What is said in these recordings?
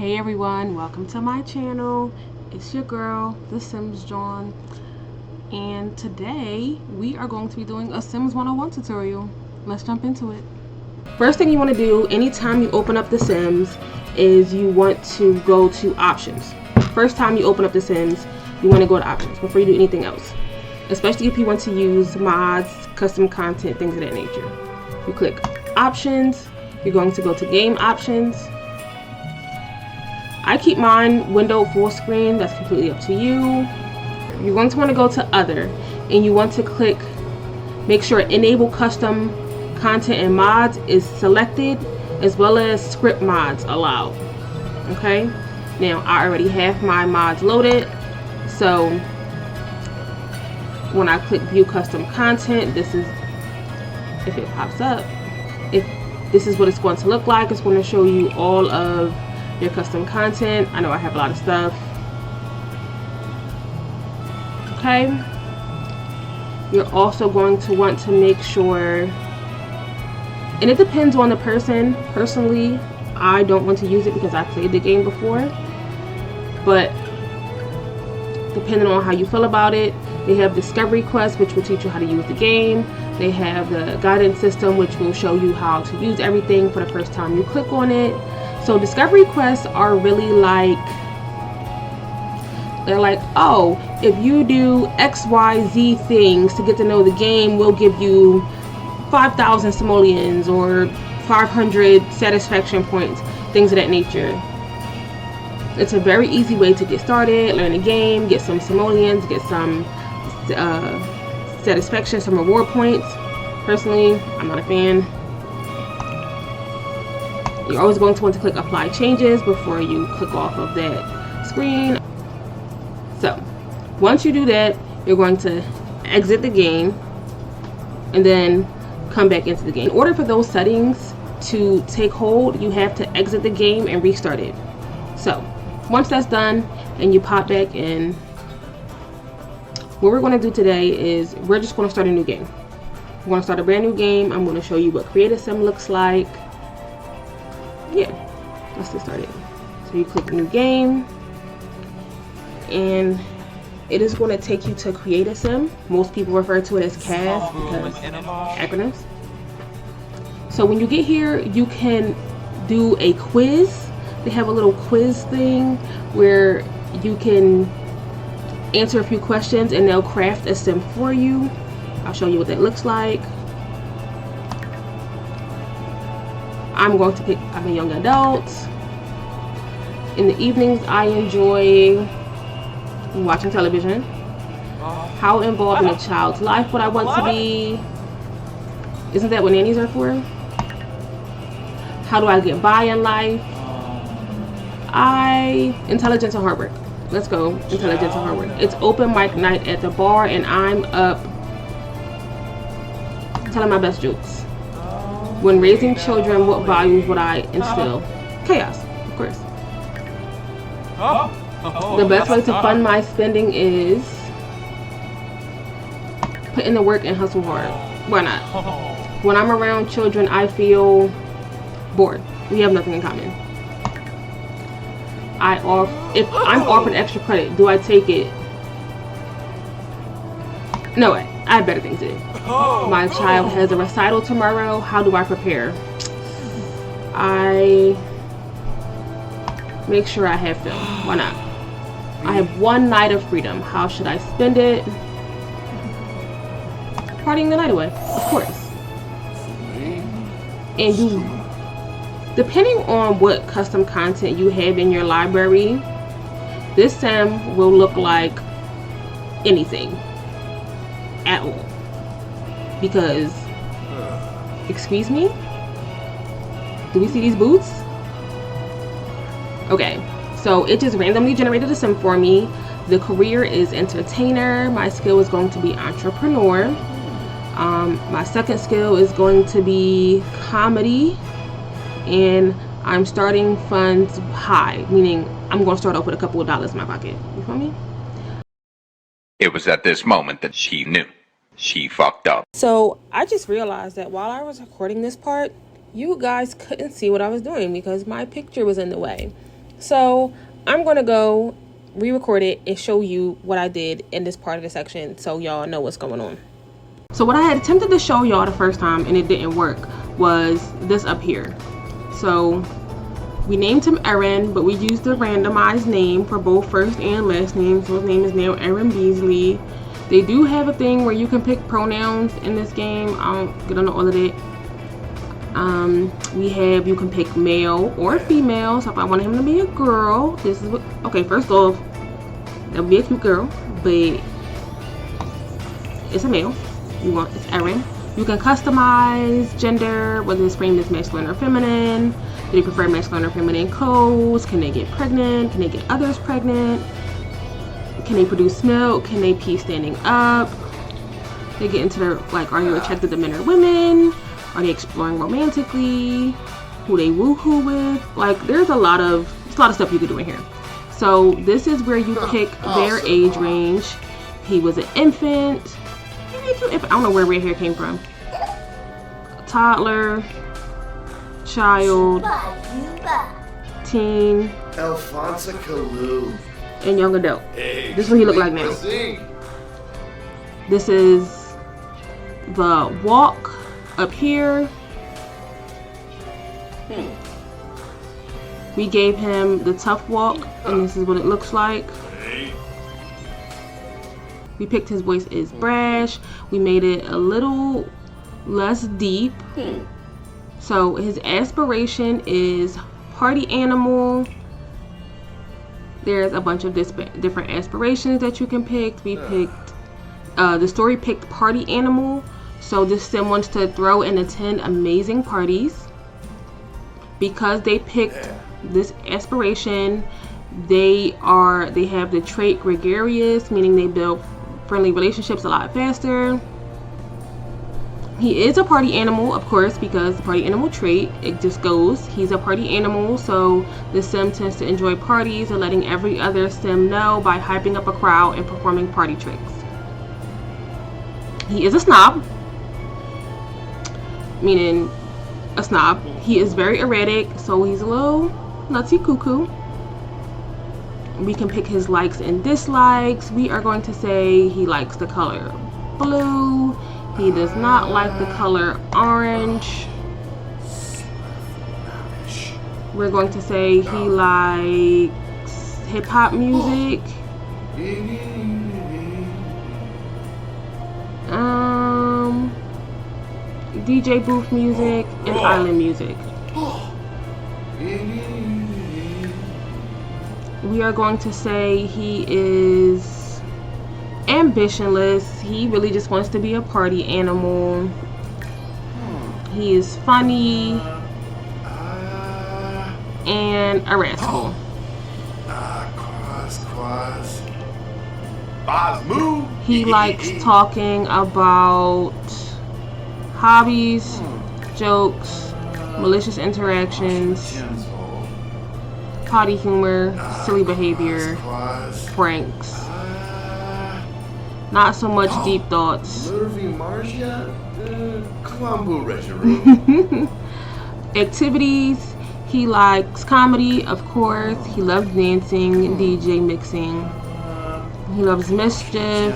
Hey everyone, welcome to my channel. It's your girl, the Sims Jawn, and today we are going to be doing a Sims 101 tutorial. Let's jump into it. First thing you want to do anytime you open up the Sims is you want to go to options. First time you open up the Sims, you want to go to options before you do anything else, especially if you want to use mods, custom content, things of that nature. You click options, you're going to go to game options. I keep mine window full screen, that's completely up to you. You're going to want to go to other, and you want to click, make sure enable custom content and mods is selected, as well as script mods allowed. Okay, now I already have my mods loaded, so when I click view custom content, this is, if it pops up, if this is what it's going to look like. It's going to show you all of your custom content. I know I have a lot of stuff. Okay, you're also going to want to make sure, and it depends on the person. Personally, I don't want to use it because I played the game before, but depending on how you feel about it, they have discovery quests, which will teach you how to use the game. They have the guidance system, which will show you how to use everything for the first time you click on it. So discovery quests are really like, they're like, oh, if you do XYZ things to get to know the game, we'll give you 5,000 simoleons or 500 satisfaction points, things of that nature. It's a very easy way to get started, learn the game, get some simoleons, get some satisfaction, some reward points. Personally, I'm not a fan. You're always going to want to click apply changes before you click off of that screen. So once you do that, you're going to exit the game and then come back into the game. In order for those settings to take hold, you have to exit the game and restart it. So once that's done and you pop back in, what we're going to do today is we're just going to start a new game. We're going to start a brand new game. I'm going to show you what Create a Sim looks like. Yeah, let's get started. So you click new game, and it is going to take you to Create a Sim. Most people refer to it as CAS because acronyms. So when you get here, you can do a quiz. They have a little quiz thing where you can answer a few questions and they'll craft a sim for you. I'll show you what that looks like. I'm going to pick, I'm a young adult. In the evenings, I enjoy watching television. How involved in a child's life would I want to be? Isn't that what nannies are for? How do I get by in life? Intelligence and hard work. Let's go, intelligence and hard work. It's open mic night at the bar and I'm up telling my best jokes. When raising children, what values would I instill? Chaos, of course. The best way to fund my spending is put in the work and hustle hard. Why not? When I'm around children, I feel bored. We have nothing in common. If I'm offered extra credit, do I take it? No way. I have better things to do. My child has a recital tomorrow. How do I prepare? I make sure I have film. Why not? I have one night of freedom. How should I spend it? Partying the night away, of course. And you, depending on what custom content you have in your library, this sim will look like anything at all. Because, excuse me? Do we see these boots? Okay, so it just randomly generated a sim for me. The career is entertainer. My skill is going to be entrepreneur. My second skill is going to be comedy. And I'm starting funds high, meaning I'm going to start off with a couple of dollars in my pocket. You feel me? It was at this moment that she knew. She fucked up. So I just realized that while I was recording this part, you guys couldn't see what I was doing because my picture was in the way. So I'm gonna go re-record it and show you what I did in this part of the section so y'all know what's going on. So what I had attempted to show y'all the first time and it didn't work was this up here. So we named him Aaron, but we used the randomized name for both first and last names. So his name is now Aaron Beasley. They do have a thing where you can pick pronouns in this game. I don't get into all of it. You can pick male or female. So if I wanted him to be a girl, this is what, okay, first off, that would be a cute girl, but it's a male. It's Aaron. You can customize gender, whether his frame is masculine or feminine. Do they prefer masculine or feminine codes? Can they get pregnant? Can they get others pregnant? Can they produce milk? Can they pee standing up? They get into their, like, are you attracted to men or women? Are they exploring romantically? Who they woohoo with? Like, there's a lot of stuff you could do in here. So this is where you pick their age range. He was an infant. I don't know where red hair came from. Toddler, child, teen, Alfonso Kalu, and young adult. This is what he look like now. This is the walk up here. We gave him the tough walk, and this is what it looks like. We picked his voice is brash. We made it a little less deep. So his aspiration is party animal. There's a bunch of different aspirations that you can pick. We picked, the story picked party animal. So this sim wants to throw and attend amazing parties. Because they picked this aspiration, they have the trait gregarious, meaning they build friendly relationships a lot faster. He is a party animal, of course, because the party animal trait, it just goes. He's a party animal, so the sim tends to enjoy parties and letting every other sim know by hyping up a crowd and performing party tricks. He is a snob, meaning a snob. He is very erratic, so he's a little nutsy cuckoo. We can pick his likes and dislikes. We are going to say he likes the color blue. He does not like the color orange. We're going to say he likes hip-hop music. DJ booth music and island music. We are going to say he is ambitionless. He really just wants to be a party animal. He is funny and irascible. He likes talking about hobbies, jokes, malicious interactions, potty humor, silly behavior, pranks. Not so much deep thoughts. Activities. He likes comedy, of course. He loves dancing, DJ mixing. He loves mischief.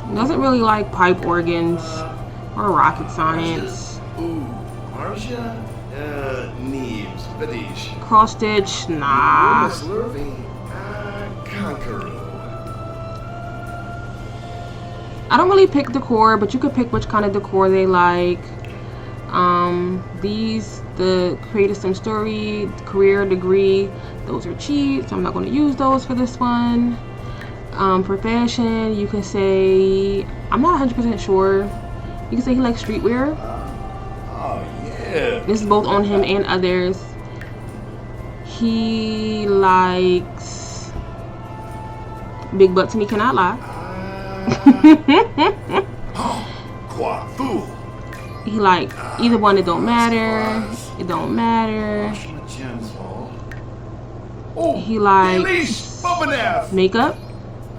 He doesn't really like pipe organs or rocket science. Cross stitch, nah. I don't really pick decor, but you could pick which kind of decor they like. The creative sim story, career, degree, those are cheap, so I'm not going to use those for this one. For fashion, you can say, I'm not 100% sure. You can say he likes streetwear. This is both on him and others. He likes big butts and he cannot lie. He like either one, it don't matter. It don't matter. He likes makeup.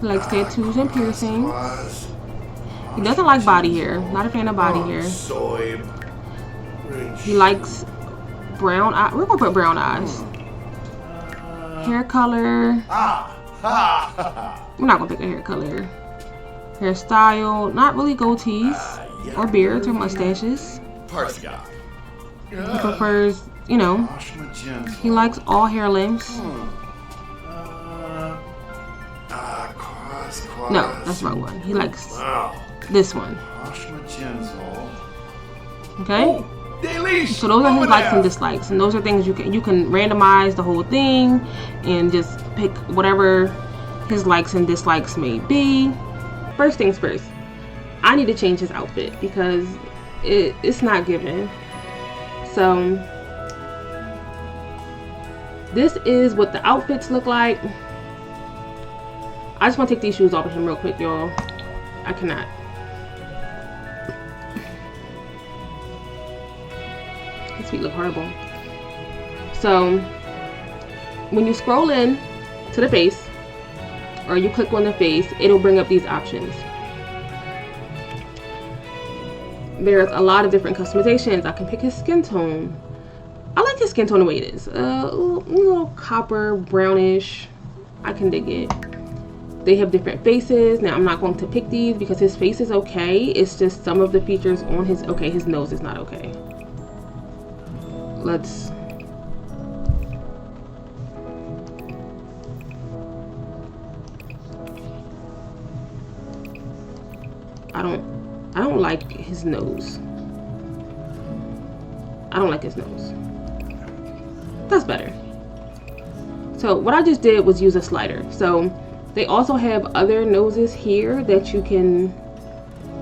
He likes tattoos and piercings. He doesn't like body hair. Not a fan of body hair. He likes brown eyes. We're gonna put brown eyes. Hair color. Ah, ha, ha, ha. We're not gonna pick a hair color. Hairstyle, not really goatees or beards or mustaches. Party guy. He prefers, you know, Wash my gems. he likes all hair lengths. Cross. No, that's the wrong one. He likes Wow. this one. Wash my gems all. Okay? Delish. So those are his likes and dislikes, and those are things you can randomize the whole thing and just pick whatever his likes and dislikes may be. First things first, I need to change his outfit because it's not given. So this is what the outfits look like. I just want to take these shoes off of him real quick, y'all. I cannot. His feet look horrible. So when you scroll in to the face, or you click on the face, it'll bring up these options. There's a lot of different customizations. I can pick his skin tone. I like his skin tone the way it is. A little copper, brownish. I can dig it. They have different faces. Now I'm not going to pick these because his face is okay. It's just some of the features on his, okay, his nose is not okay. Let's, I don't like his nose. I don't like his nose. That's better. So what I just did was use a slider. So they also have other noses here that you can,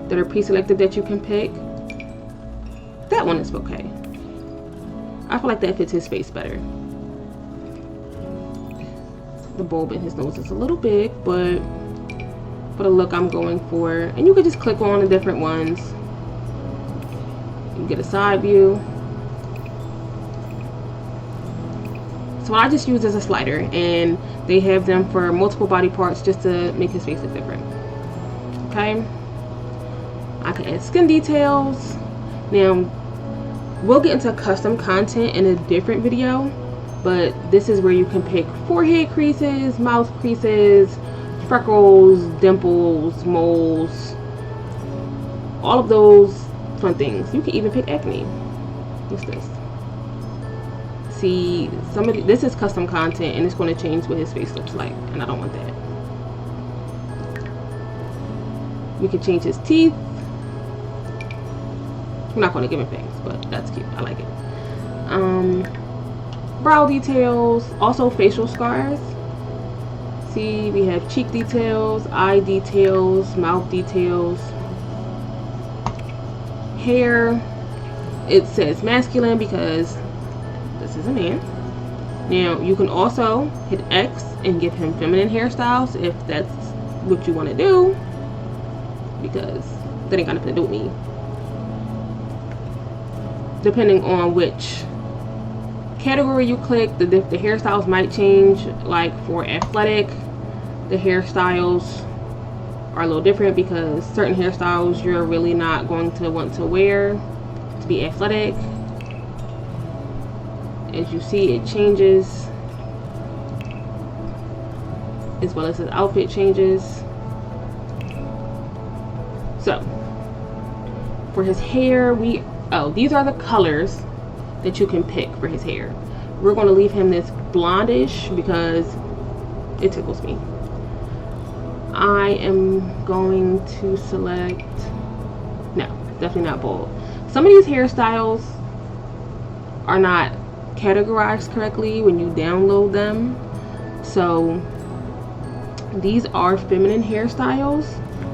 that are pre-selected that you can pick. That one is okay. I feel like that fits his face better. The bulb in his nose is a little big, but for the look I'm going for, and you could just click on the different ones. You can get a side view. So what I just used as a slider, and they have them for multiple body parts just to make his face look different. Okay, I can add skin details. Now we'll get into custom content in a different video, but this is where you can pick forehead creases, mouth creases, freckles, dimples, moles, all of those fun things. You can even pick acne. What's this? See, this is custom content and it's going to change what his face looks like, and I don't want that. We can change his teeth. I'm not going to give him fangs, but that's cute. I like it. Brow details, also facial scars. See, we have cheek details, eye details, mouth details. Hair, it says masculine because this is a man. Now you can also hit X and give him feminine hairstyles if that's what you want to do, because that ain't got nothing to do with me. Depending on which category you click, the hairstyles might change. Like for athletic, the hairstyles are a little different because certain hairstyles you're really not going to want to wear to be athletic. As you see, it changes, as well as his outfit changes. So for his hair, these are the colors that you can pick for his hair. We're going to leave him this blondish because it tickles me. I am going to select, no, definitely not bold. Some of these hairstyles are not categorized correctly when you download them. So these are feminine hairstyles,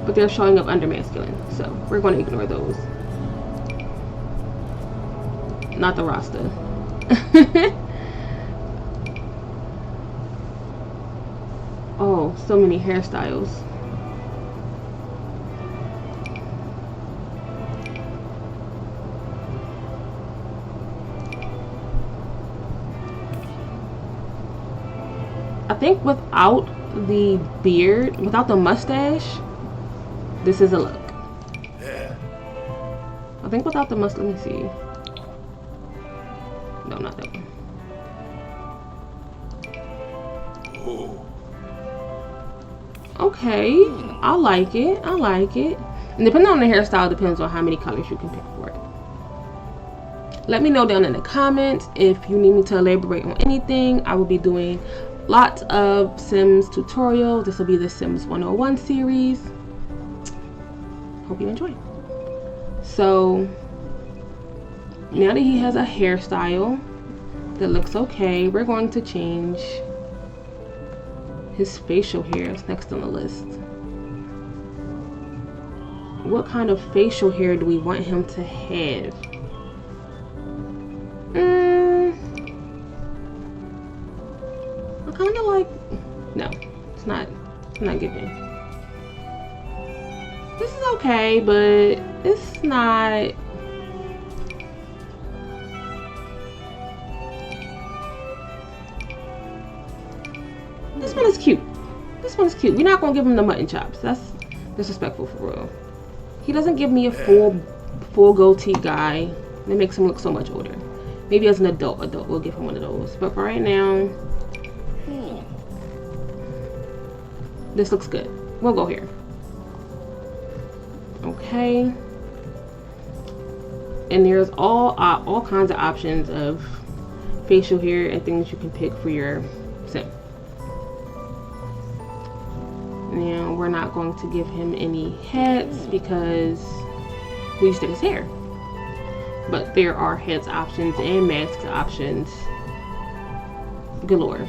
but they're showing up under masculine. So we're going to ignore those. Not the Rasta. Oh, so many hairstyles. I think without the beard, without the mustache, this is a look. Yeah. I think without the mustache, let me see. No, not that one. Okay, I like it. I like it. And depending on the hairstyle, depends on how many colors you can pick for it. Let me know down in the comments if you need me to elaborate on anything. I will be doing lots of Sims tutorials. This will be the Sims 101 series. Hope you enjoy. So now that he has a hairstyle that looks okay, we're going to change his facial hair. It's next on the list. What kind of facial hair do we want him to have? I kind of like, no, it's not giving. This is okay, but it's not. This one is cute. This one is cute. We're not gonna give him the mutton chops. That's disrespectful for real. He doesn't give me a full goatee guy. That makes him look so much older. Maybe as an adult we'll give him one of those. But for right now, this looks good. We'll go here. Okay. And there's all kinds of options of facial hair and things you can pick for your sim. Now we're not going to give him any hats because we just did his hair. But there are heads options and mask options galore.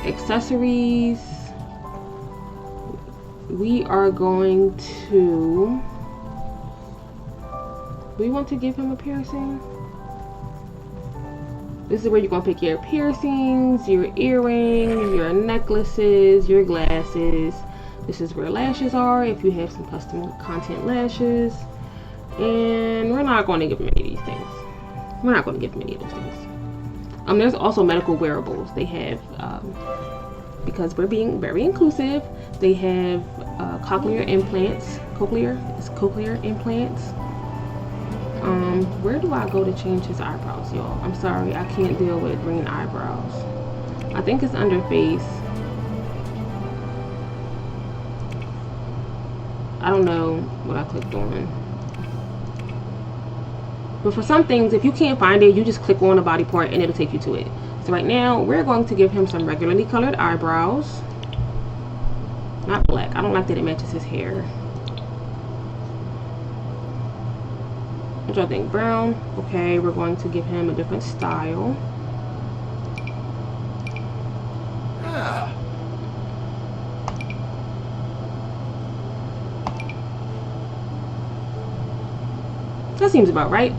Accessories. We are going to. We want to give him a piercing. This is where you're going to pick your piercings, your earrings, your necklaces, your glasses. This is where lashes are if you have some custom content lashes. And we're not going to give him any of these things. We're not going to give him any of those things. There's also medical wearables. They have, because we're being very inclusive, they have cochlear implants. Cochlear implants. Where do I go to change his eyebrows, y'all? I'm sorry, I can't deal with green eyebrows. I think it's under face. I don't know what I clicked on. But for some things, if you can't find it, you just click on a body part and it'll take you to it. So right now, we're going to give him some regularly colored eyebrows. Not black. I don't like that it matches his hair. What y'all think? Brown? Okay, we're going to give him a different style. That seems about right.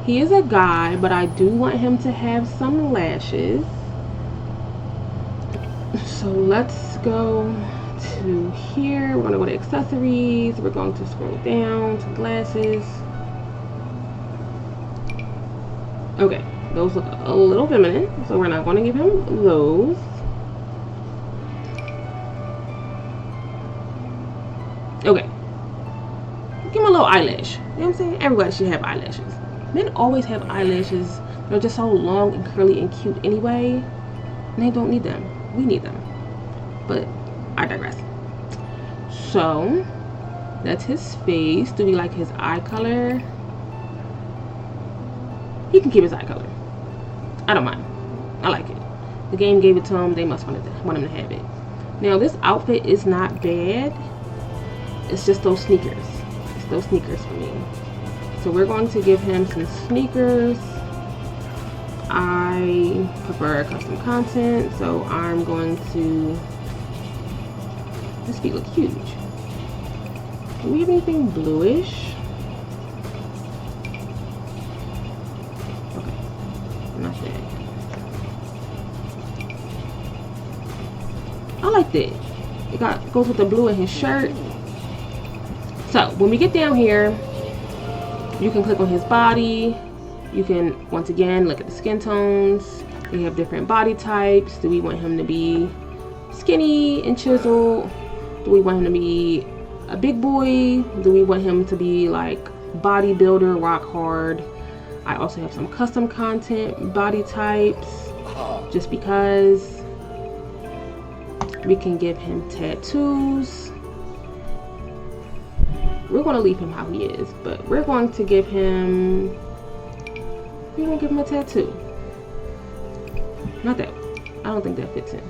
He is a guy, but I do want him to have some lashes. So let's go to here. We're going to go to accessories. We're going to scroll down to glasses. Okay, those look a little feminine, so we're not going to give him those. Okay. Give him a little eyelash. You know what I'm saying? Everybody should have eyelashes. Men always have eyelashes. They're just so long and curly and cute anyway. And they don't need them. We need them. But I digress. So that's his face. Do we like his eye color? He can keep his eye color. I don't mind. I like it. The game gave it to him. They must want him to have it. Now this outfit is not bad. It's just those sneakers. It's those sneakers for me. So we're going to give him some sneakers. I prefer custom content, so I'm going to. This feet look huge. Do we have anything bluish? Okay, not that. I like that. It goes with the blue in his shirt. So when we get down here, you can click on his body. You can, once again, look at the skin tones. We have different body types. Do we want him to be skinny and chiseled? Do we want him to be a big boy? Do we want him to be like bodybuilder, rock hard? I also have some custom content body types. just because. We can give him tattoos. We're going to leave him how he is, but we're going to give him, a tattoo. Not that, I don't think that fits in.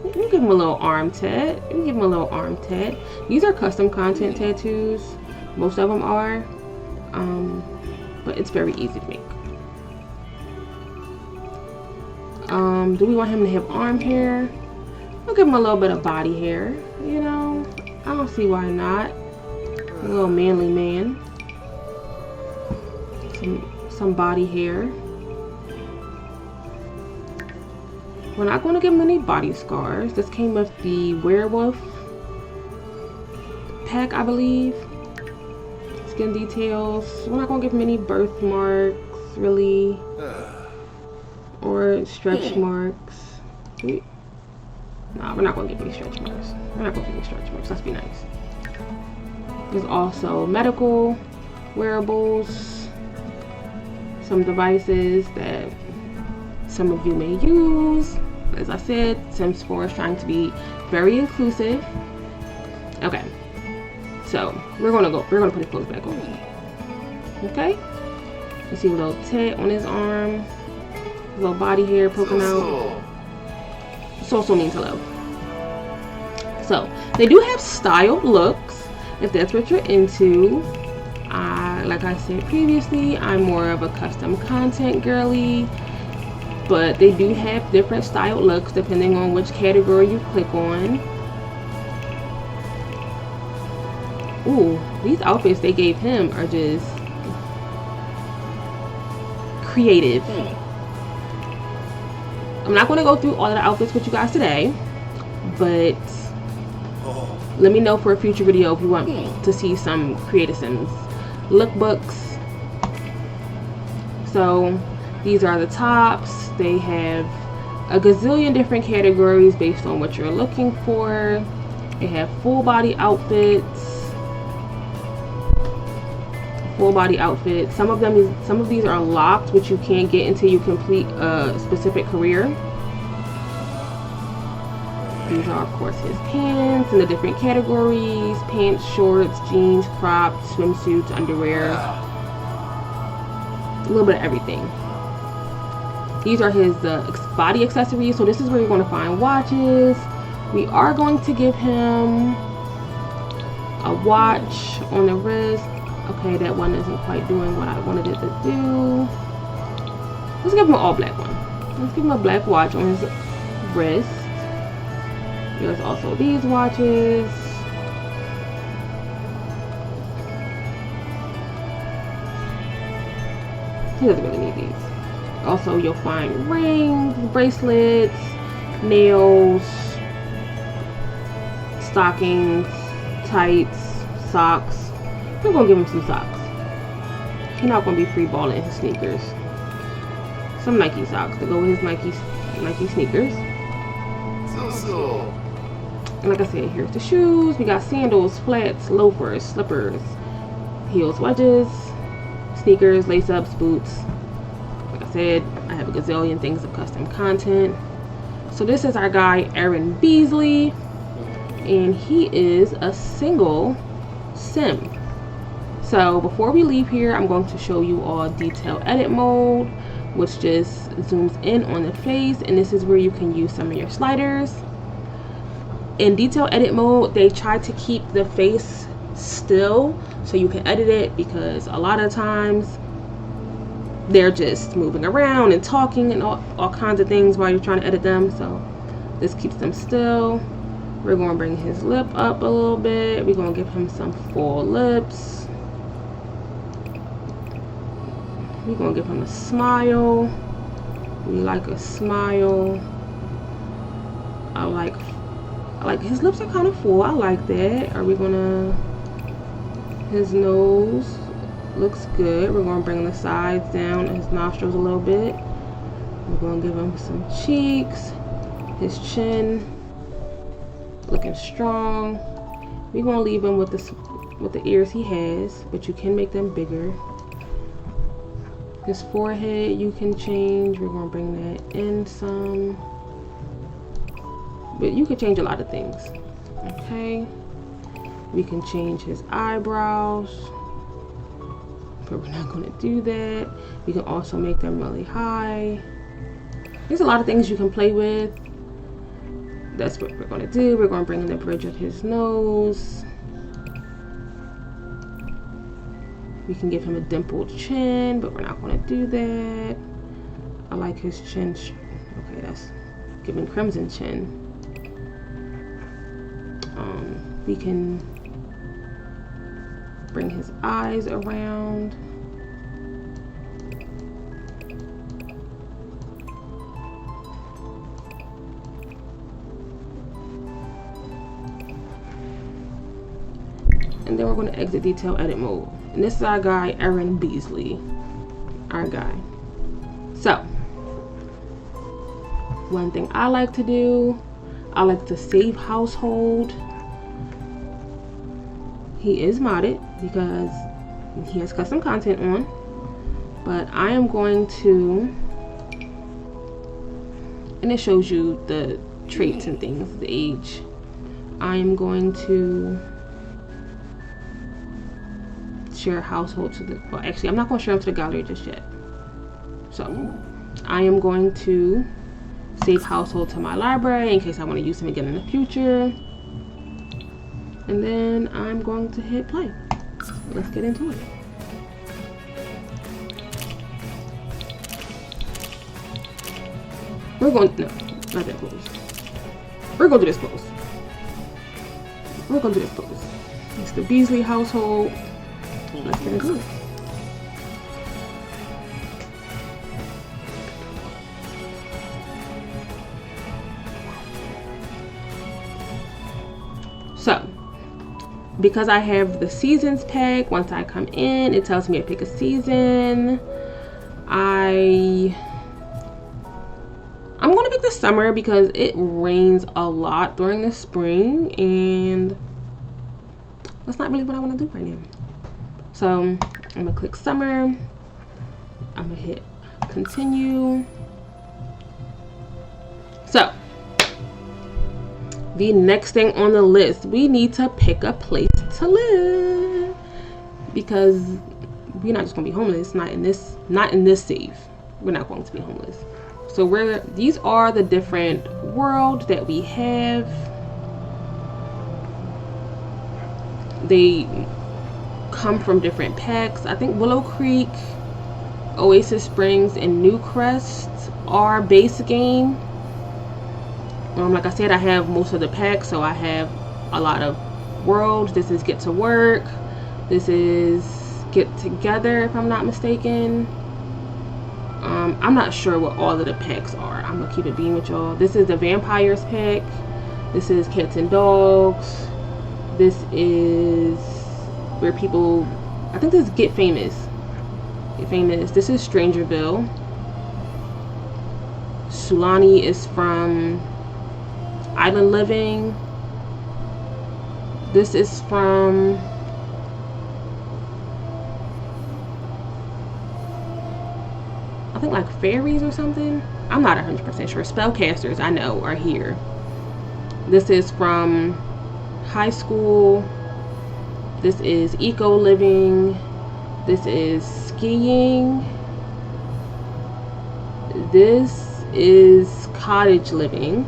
We'll give him a little arm tat. These are custom content tattoos. Most of them are, but it's very easy to make. Do we want him to have arm hair? We'll give him a little bit of body hair, you know. I don't see why not. A little manly man. Some body hair. We're not going to give him any body scars. This came with the werewolf pack, I believe. Skin details. We're not going to give him any birthmarks, really. Or stretch marks. Nah, we're not going to give any stretch marks. Let's be nice. There's also medical wearables. Some devices that some of you may use. As I said, Sims 4 is trying to be very inclusive. Okay. So, we're going to put his clothes back on. Okay? You see a little tat on his arm. A little body hair poking out. So means hello. So they do have styled looks if that's what you're into. Like I said previously, I'm more of a custom content girly, but they do have different styled looks depending on which category you click on. Ooh, these outfits they gave him are just creative. I'm not going to go through all of the outfits with you guys today, but let me know for a future video if you want to see some Creative Sims lookbooks. So these are the tops. They have a gazillion different categories based on what you're looking for. They have full body outfits. Some of these are locked, which you can't get until you complete a specific career. These are, of course, his pants in the different categories: pants, shorts, jeans, cropped, swimsuits, underwear, a little bit of everything. These are his body accessories. So this is where you're going to find watches. We are going to give him a watch on the wrist. Okay, that one isn't quite doing what I wanted it to do. Let's give him an all black one. Let's give him a black watch on his wrist. There's also these watches. He doesn't really need these. Also, you'll find rings, bracelets, nails, stockings, tights, socks. We're gonna give him some socks. He's not gonna be free balling in his sneakers. Some Nike socks to go with his Nike sneakers. And like I said, here's the shoes. We got sandals, flats, loafers, slippers, heels, wedges, sneakers, lace-ups, boots. Like I said, I have a gazillion things of custom content. So this is our guy, Aaron Beasley, and he is a single sim. So before we leave here, I'm going to show you all detail edit mode, which just zooms in on the face, and this is where you can use some of your sliders. In detail edit mode, they try to keep the face still so you can edit it, because a lot of times they're just moving around and talking and all kinds of things while you're trying to edit them. So this keeps them still. We're going to bring his lip up a little bit. We're going to give him some full lips. We're going to give him a smile. We like a smile. I like his lips are kind of full. I like that. Are we gonna, his nose looks good. We're gonna bring the sides down and his nostrils a little bit. We're gonna give him some cheeks. His chin looking strong. We're gonna leave him with the ears he has, but you can make them bigger. His forehead you can change. We're going to bring that in some. But you can change a lot of things. Okay. We can change his eyebrows. But we're not going to do that. We can also make them really high. There's a lot of things you can play with. That's what we're going to do. We're going to bring in the bridge of his nose. We can give him a dimpled chin, but we're not going to do that. I like his chin. Okay, that's giving crimson chin. We can bring his eyes around. And then we're going to exit detail edit mode. And this is our guy, Aaron Beasley. Our guy. So, one thing I like to do, I like to save household. He is modded because he has custom content on. But I am going to, and it shows you the traits and things, the age. I am going to share household to the, well, actually I'm not going to share them to the gallery just yet. So I am going to save household to my library in case I want to use him again in the future. And then I'm going to hit play. Let's get into it. We're going, no, not that pose. We're going to do this pose. We're going to do this pose. It's the Beasley household. Let's get into it. So, because I have the seasons pack, once I come in, it tells me to pick a season. I'm going to pick the summer because it rains a lot during the spring, and that's not really what I want to do right now. So I'm going to click summer. I'm going to hit continue. So the next thing on the list, we need to pick a place to live, because we're not just gonna be homeless. Not in this save. We're not going to be homeless. So these are the different worlds that we have. They come from different packs. I think Willow Creek, Oasis Springs, and Newcrest are base game. Like I said, I have most of the packs, so I have a lot of worlds. This is Get to Work. This is Get Together, if I'm not mistaken. I'm not sure what all of the packs are. I'm gonna keep it being with y'all. This is the Vampires pack. This is Cats and Dogs. This is where people, I think this is Get Famous. Get Famous. This is Strangerville. Sulani is from Island Living. This is from, I think, like Fairies or something. I'm not 100% sure. Spellcasters, I know, are here. This is from High School. This is Eco Living. This is Skiing. This is Cottage Living.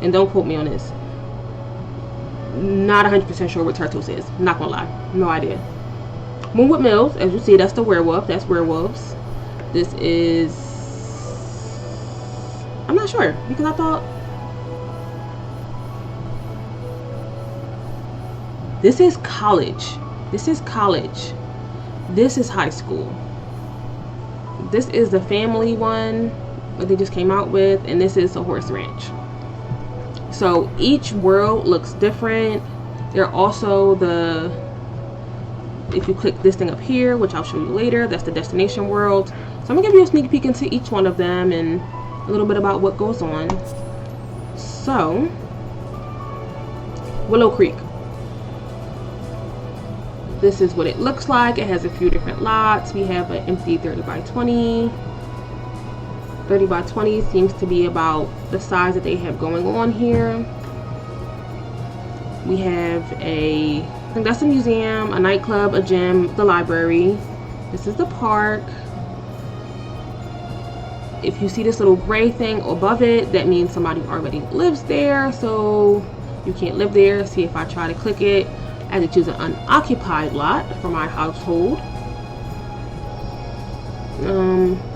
And don't quote me on this. Not 100% sure what Turtles is. Not gonna lie. No idea. Moonwood Mills, as you see, that's the werewolf. That's werewolves. This is, I'm not sure, because I thought this is college. This is college. This is high school. This is the family one that they just came out with, and this is a horse ranch. So each world looks different. They're also the, if you click this thing up here, which I'll show you later, that's the destination world. So I'm gonna give you a sneak peek into each one of them and a little bit about what goes on. So, Willow Creek. This is what it looks like. It has a few different lots. We have an empty 30 by 20. 30 by 20 seems to be about the size that they have going on here. We have I think that's a museum, a nightclub, a gym, the library. This is the park. If you see this little gray thing above it, that means somebody already lives there, so you can't live there. See, if I try to click it, I have to choose an unoccupied lot for my household.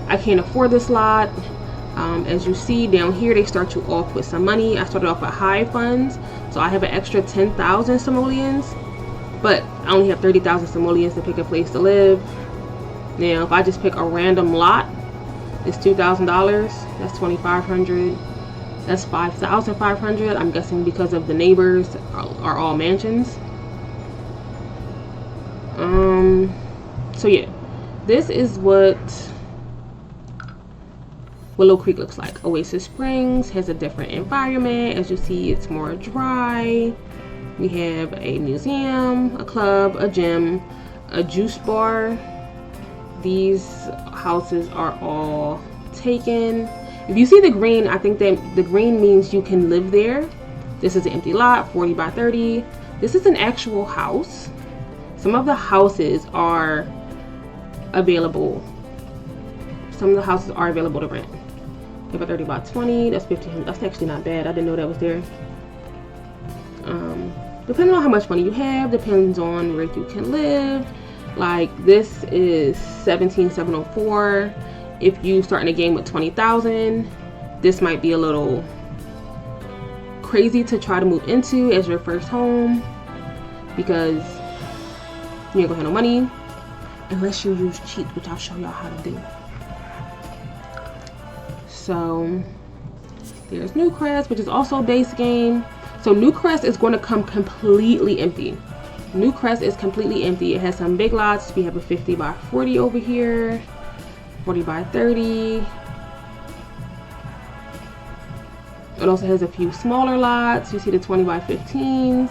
I can't afford this lot. As you see down here, they start you off with some money. I started off with high funds, so I have an extra 10,000 simoleons, but I only have 30,000 simoleons to pick a place to live. Now, if I just pick a random lot, it's $2,000. That's $2,500. That's $5,500. I'm guessing because of the neighbors are all mansions. So yeah, this is what Willow Creek looks like. Oasis Springs has a different environment. As you see, it's more dry. We have a museum, a club, a gym, a juice bar. These houses are all taken. If you see the green, I think that the green means you can live there. This is an empty lot, 40 by 30. This is an actual house. Some of the houses are available. Some of the houses are available to rent. We have a 30 by 20. That's $1,500. That's actually not bad. I didn't know that was there. Depending on how much money you have, depends on where you can live. Like this is 17,704. If you start in a game with 20,000, this might be a little crazy to try to move into as your first home, because you ain't gonna have no money unless you use cheats, which I'll show y'all how to do. So there's Newcrest, which is also a base game. So Newcrest is going to come completely empty. Newcrest is completely empty. It has some big lots. We have a 50 by 40 over here, 40 by 30. It also has a few smaller lots. You see the 20 by 15s.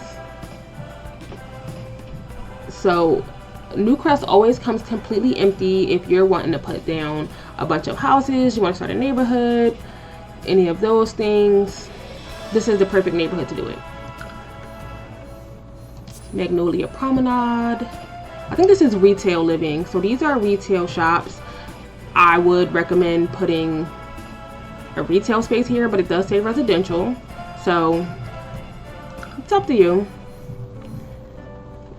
So Newcrest always comes completely empty if you're wanting to put down a bunch of houses, you want to start a neighborhood, any of those things. This is the perfect neighborhood to do it. Magnolia Promenade. I think this is retail living. So these are retail shops. I would recommend putting a retail space here, but it does say residential. So it's up to you.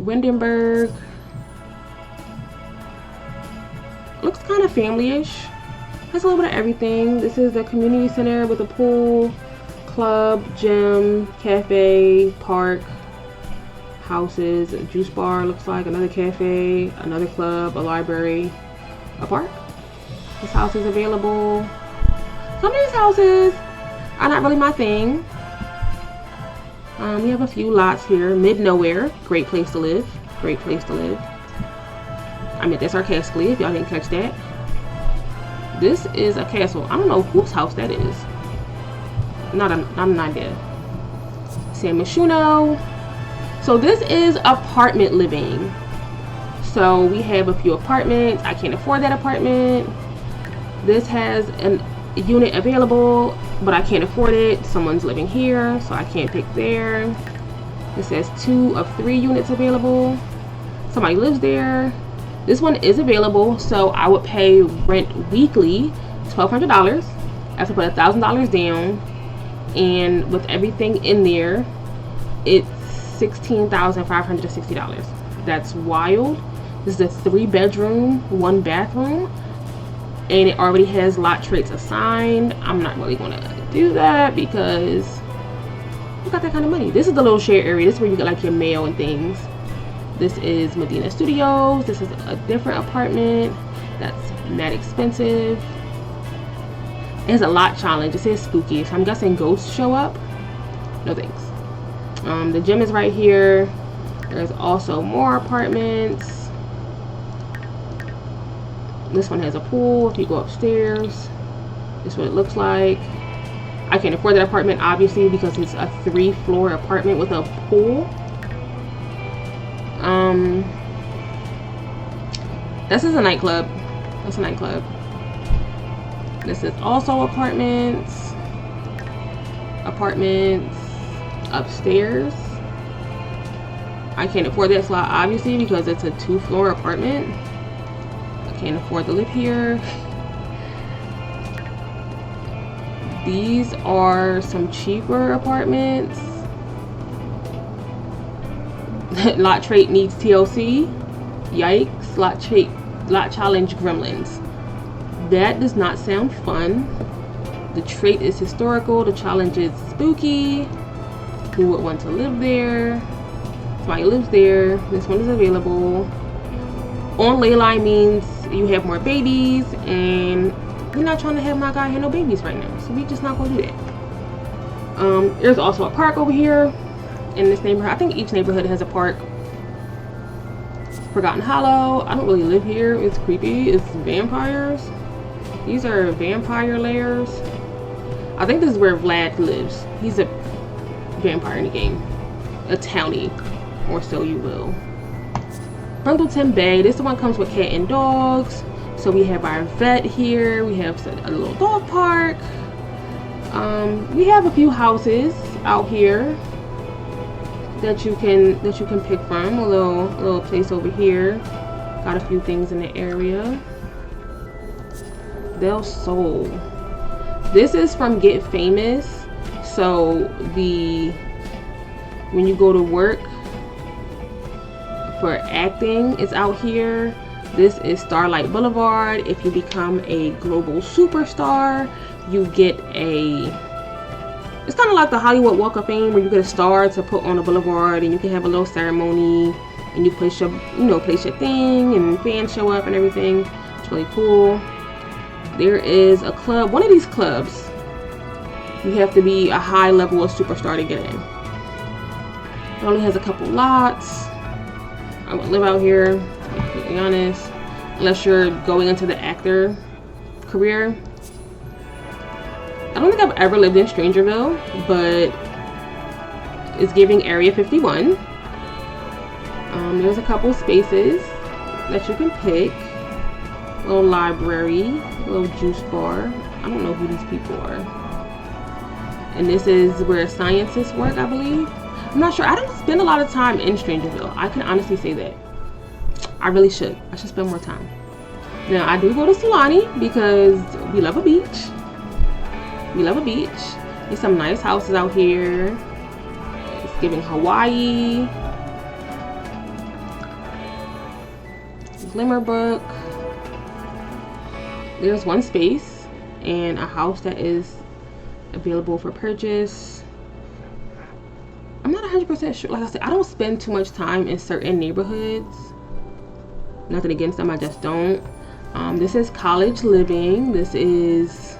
Windenburg. Looks kind of family-ish. Has a little bit of everything. This is the community center with a pool, club, gym, cafe, park, houses, a juice bar, looks like another cafe, another club, a library, a park. This house is available. Some of these houses are not really my thing. We have a few lots here. Mid nowhere, great place to live. Great place to live. I meant that sarcastically if y'all didn't catch that. This is a castle. I don't know whose house that is. Not an idea. San Myshuno. So this is apartment living. So we have a few apartments. I can't afford that apartment. This has a unit available, but I can't afford it. Someone's living here, so I can't pick there. It says 2 of 3 units available. Somebody lives there. This one is available, so I would pay rent weekly, $1,200. I have to put $1,000 down, and with everything in there, it's $16,560. That's wild. This is a 3-bedroom, 1 bathroom, and it already has lot traits assigned. I'm not really gonna do that because I got that kind of money. This is the little share area. This is where you get like your mail and things. This is Medina Studios. This is a different apartment that's not expensive. It has a lot challenge. It says spooky, so I'm guessing ghosts show up. No thanks. The gym is right here. There's also more apartments. This one has a pool. If you go upstairs, this is what it looks like. I can't afford that apartment obviously because it's a 3-floor apartment with a pool. This is a nightclub. That's a nightclub. This is also apartments. Apartments upstairs. I can't afford that slot, obviously, because it's a 2-floor apartment. I can't afford to live here. These are some cheaper apartments. Lot trait needs TLC. Yikes. Lot challenge gremlins. That does not sound fun. The trait is historical. The challenge is spooky. Who would want to live there? Somebody lives there. This one is available. On ley line means you have more babies, and we're not trying to have my guy have no babies right now, so we just not gonna do that. There's also a park over here in this neighborhood. I think each neighborhood has a park. Forgotten Hollow. I don't really live here. It's creepy. It's vampires. These are vampire lairs. I think this is where Vlad lives. He's a vampire in the game. A townie, or so you will. Brundleton Bay. This one comes with cat and dogs. So we have our vet here. We have a little dog park. We have a few houses out here that you can pick from. A little place over here. Got a few things in the area. Del Sol. This is from Get Famous. So when you go to work for acting, it's out here. This is Starlight Boulevard. If you become a global superstar, you get it's kind of like the Hollywood Walk of Fame, where you get a star to put on the boulevard, and you can have a little ceremony, and you place your thing, and fans show up and everything. It's really cool. There is a club. One of these clubs, you have to be a high level of superstar to get in. It only has a couple lots. I would live out here, to be honest, unless you're going into the actor career. I don't think I've ever lived in Strangerville, but it's giving Area 51. There's a couple spaces that you can pick. A little library, a little juice bar. I don't know who these people are. And this is where scientists work, I believe. I'm not sure. I don't spend a lot of time in Strangerville. I can honestly say that. I really should. I should spend more time. Now, I do go to Solani because we love a beach. We love a beach. There's some nice houses out here. It's giving Hawaii. Glimmerbrook. There's one space and a house that is available for purchase. I'm not 100% sure. Like I said, I don't spend too much time in certain neighborhoods. Nothing against them, I just don't. This is College Living. This is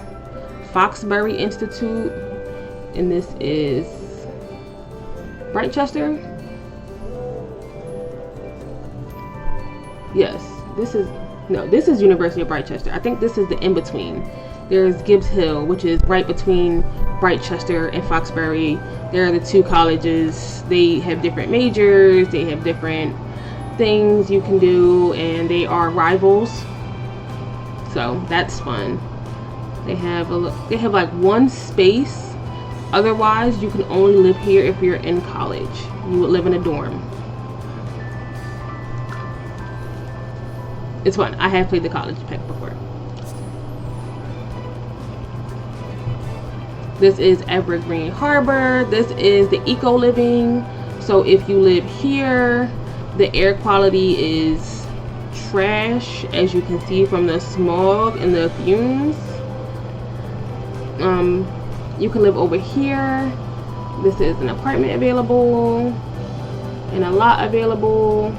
Foxbury Institute. And this is Brightchester. Yes, this is University of Brightchester. I think this is the in-between. There's Gibbs Hill, which is right between Brightchester and Foxbury. There are the two colleges. They have different majors. They have different things you can do, and they are rivals. So that's fun. They have like one space. Otherwise, you can only live here if you're in college. You would live in a dorm. It's fun. I have played the college pack before. This is Evergreen Harbor. This is the eco living. So if you live here, the air quality is trash, as you can see from the smog and the fumes. You can live over here. This is an apartment available and a lot available.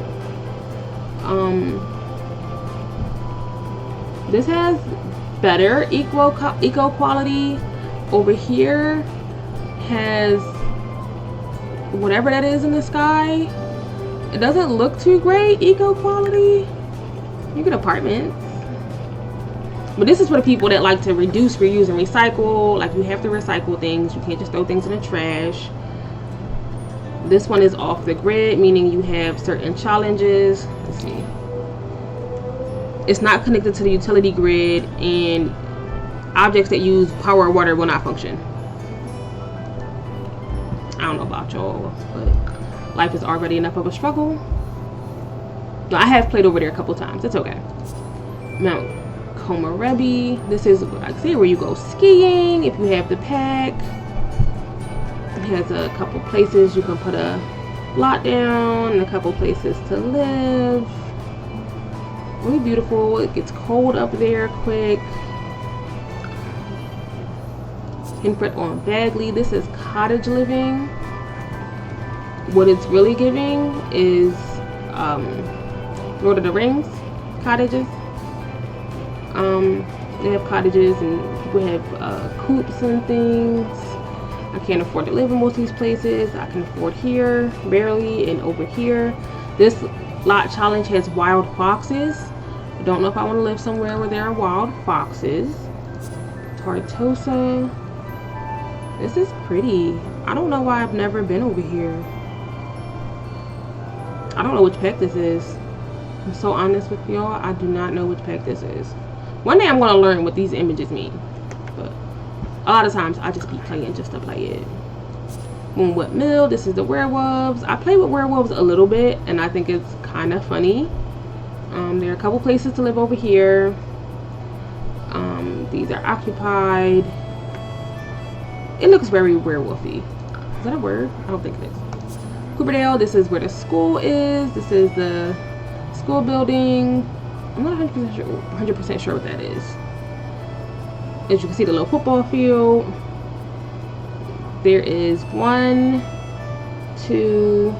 This has better eco quality. Over here has whatever that is in the sky. It doesn't look too great eco quality. You get apartments, but this is for the people that like to reduce, reuse, and recycle. Like, you have to recycle things. You can't just throw things in the trash. This one is off the grid, meaning you have certain challenges. Let's see. It's not connected to the utility grid, and objects that use power or water will not function. I don't know about y'all, but life is already enough of a struggle. I have played over there a couple times. It's okay. Mount Komorebi. This is, like I say, where you go skiing if you have the pack. It has a couple places you can put a lot down and a couple places to live. Really beautiful. It gets cold up there quick. Input on Bagley. This is cottage living. What it's really giving is Lord of the Rings cottages. They have cottages and people have coops and things. I can't afford to live in most of these places. I can afford here, barely, and over here. This lot challenge has wild foxes. I don't know if I want to live somewhere where there are wild foxes. Tartosa. This is pretty. I don't know why I've never been over here. I don't know which pack this is. I'm so honest with y'all. I do not know which pack this is. One day I'm going to learn what these images mean. But a lot of times I just keep playing just to play it. Moonwood Mill. This is the werewolves. I play with werewolves a little bit, and I think it's kind of funny. There are a couple places to live over here. These are occupied. It looks very werewolfy. Is that a word? I don't think it is. Cooperdale, this is where the school is. This is the school building. I'm not 100% sure what that is. As you can see, the little football field. There is 1, 2,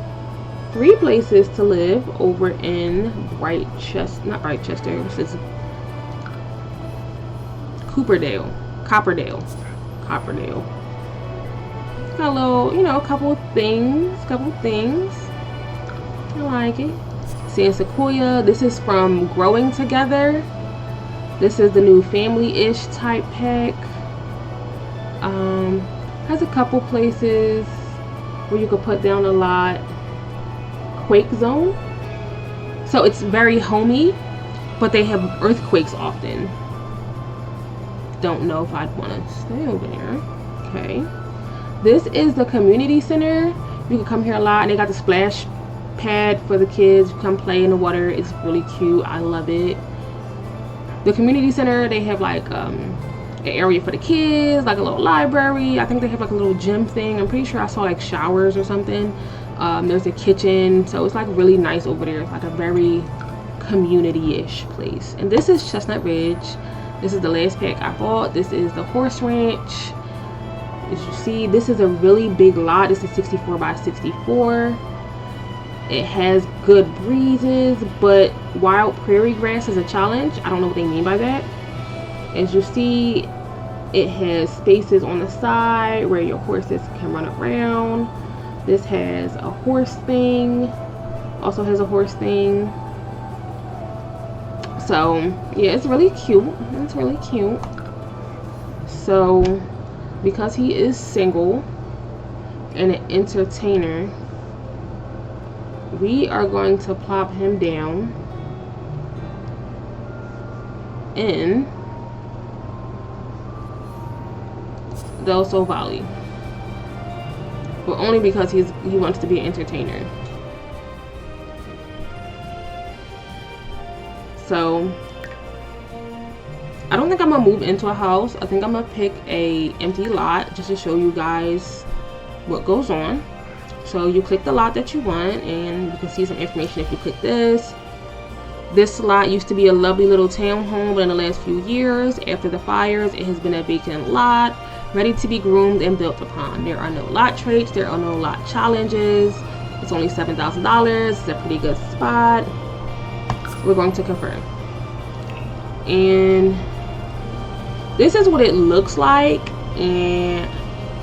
3 places to live over in not Brightchester. This is Cooperdale. Copperdale. Got a little, you know, a couple of things. I like it. San Sequoia. This is from Growing Together. This is the new family-ish type pack. Has a couple places where you could put down a lot. Quake Zone. So it's very homey, but they have earthquakes often. Don't know if I'd want to stay over there. Okay. This is the community center. You can come here a lot, and they got the splash pad for the kids. You come play in the water. It's really cute. I love it. The community center, they have like an area for the kids, like a little library. I think they have like a little gym thing. I'm pretty sure I saw like showers or something. There's a kitchen, so it's like really nice over there. It's like a very community-ish place. And this is Chestnut Ridge. This is the last pack I bought. This is the horse ranch. As you see, this is a really big lot. This is 64 by 64. It has good breezes, but wild prairie grass is a challenge. I don't know what they mean by that. As you see, it has spaces on the side where your horses can run around. This has a horse thing. Also has a horse thing. So yeah, it's really cute. It's really cute. So because he is single and an entertainer, we are going to plop him down in Del Sol Valley, but only because he wants to be an entertainer. So I don't think I'm gonna move into a house. I think I'm gonna pick a empty lot just to show you guys what goes on. So you click the lot that you want, and you can see some information if you click this. This lot used to be a lovely little townhome, but in the last few years, after the fires, it has been a vacant lot, ready to be groomed and built upon. There are no lot traits, there are no lot challenges. It's only $7,000. It's a pretty good spot. We're going to confirm. And this is what it looks like, and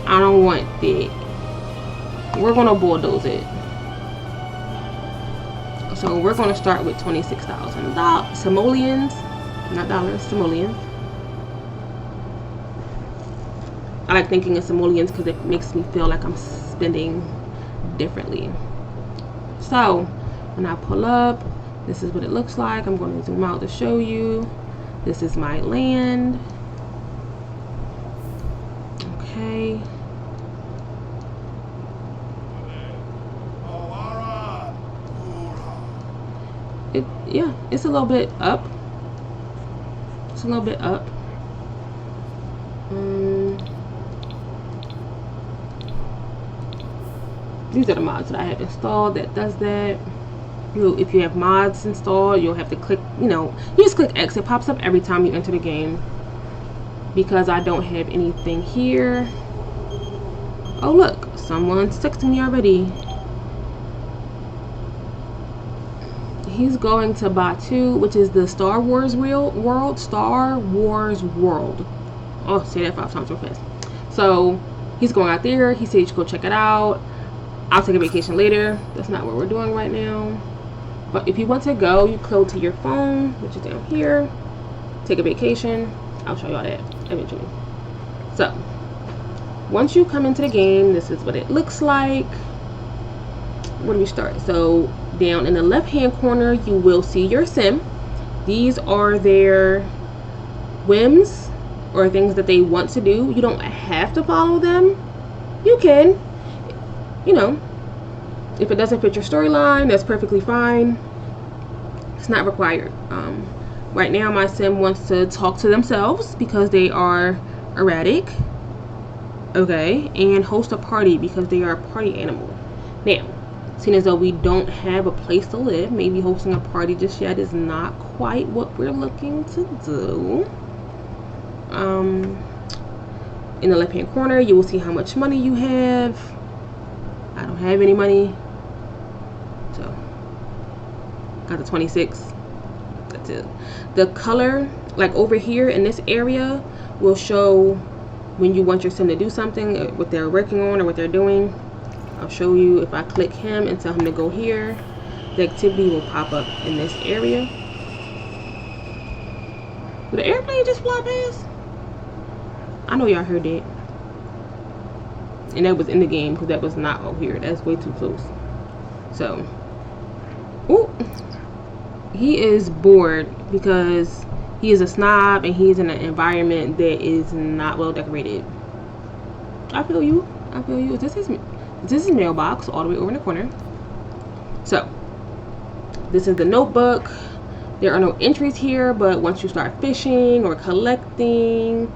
I don't want that. We're gonna bulldoze it. So we're gonna start with $26,000 simoleons, not dollars, simoleons. I like thinking of simoleons because it makes me feel like I'm spending differently. So when I pull up, This is what it looks like. I'm going to zoom out to show you. This is my land. Okay. Yeah, it's a little bit up. It's a little bit up. These are the mods that I have installed that does that. If you have mods installed, you'll have to click, you just click X. It pops up every time you enter the game. Because I don't have anything here. Oh look, someone's texting me already. He's going to Batu, which is the Star Wars world. Star Wars world. Oh, say that 5 times real fast. So he's going out there. He said you should go check it out. I'll take a vacation later. That's not what we're doing right now. But if you want to go, you go to your phone, which is down here. Take a vacation. I'll show y'all that eventually. So once you come into the game, this is what it looks like. Where do we start? So down in the left hand corner, you will see your sim. These are their whims or things that they want to do. You don't have to follow them. You can, if it doesn't fit your storyline, that's perfectly fine. It's not required. Right now my sim wants to talk to themselves because they are erratic. Okay, and host a party because they are a party animal. Now, seeing as though we don't have a place to live, maybe hosting a party just yet is not quite what we're looking to do. In the left hand corner, you will see how much money you have. I don't have any money, so got the 26. That's it. The color, like over here in this area, will show when you want your sim to do something, what they're working on or what they're doing. I'll show you. If I click him and tell him to go here, the activity will pop up in this area. Did the airplane just fly past? I know y'all heard that. And that was in the game because that was not over here. That's way too close. So, ooh, he is bored because he is a snob and he's in an environment that is not well decorated. I feel you. I feel you. This is mailbox all the way over in the corner. So, this is the notebook. There are no entries here, but once you start fishing or collecting,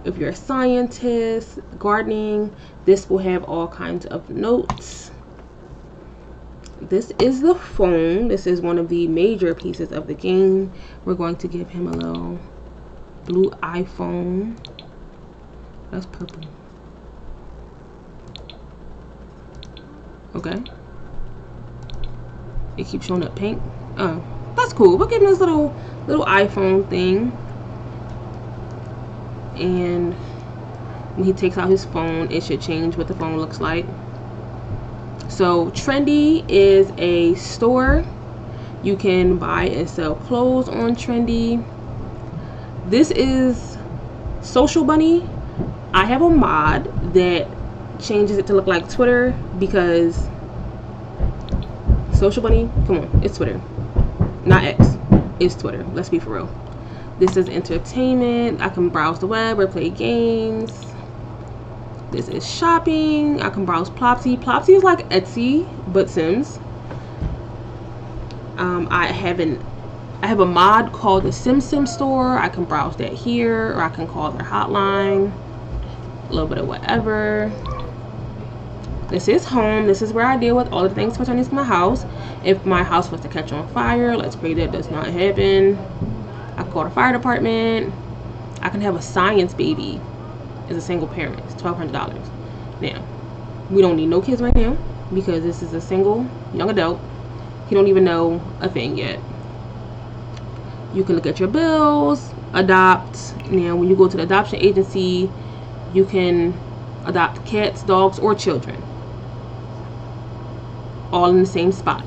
if you're a scientist, gardening, this will have all kinds of notes. This is the phone. This is one of the major pieces of the game. We're going to give him a little blue iPhone. That's purple. Okay. It keeps showing up pink. Oh, that's cool. We'll give him this little iPhone thing. And when he takes out his phone, it should change what the phone looks like. So Trendy is a store. You can buy and sell clothes on Trendy. This is Social Bunny. I have a mod that changes it to look like Twitter because Social Bunny, come on, it's Twitter, not X, it's Twitter. Let's be for real. This is entertainment. I can browse the web or play games. This is shopping. I can browse Plopsy. Plopsy is like Etsy but Sims. I have a mod called the Sim store. I can browse that here, or I can call their hotline. A little bit of whatever. This is home. This is where I deal with all the things pertaining to my house. If my house was to catch on fire, let's pray that does not happen. I call the fire department. I can have a science baby as a single parent. It's $1,200. Now, we don't need no kids right now because this is a single young adult. He don't even know a thing yet. You can look at your bills, adopt. Now, when you go to the adoption agency, you can adopt cats, dogs, or children. All in the same spot.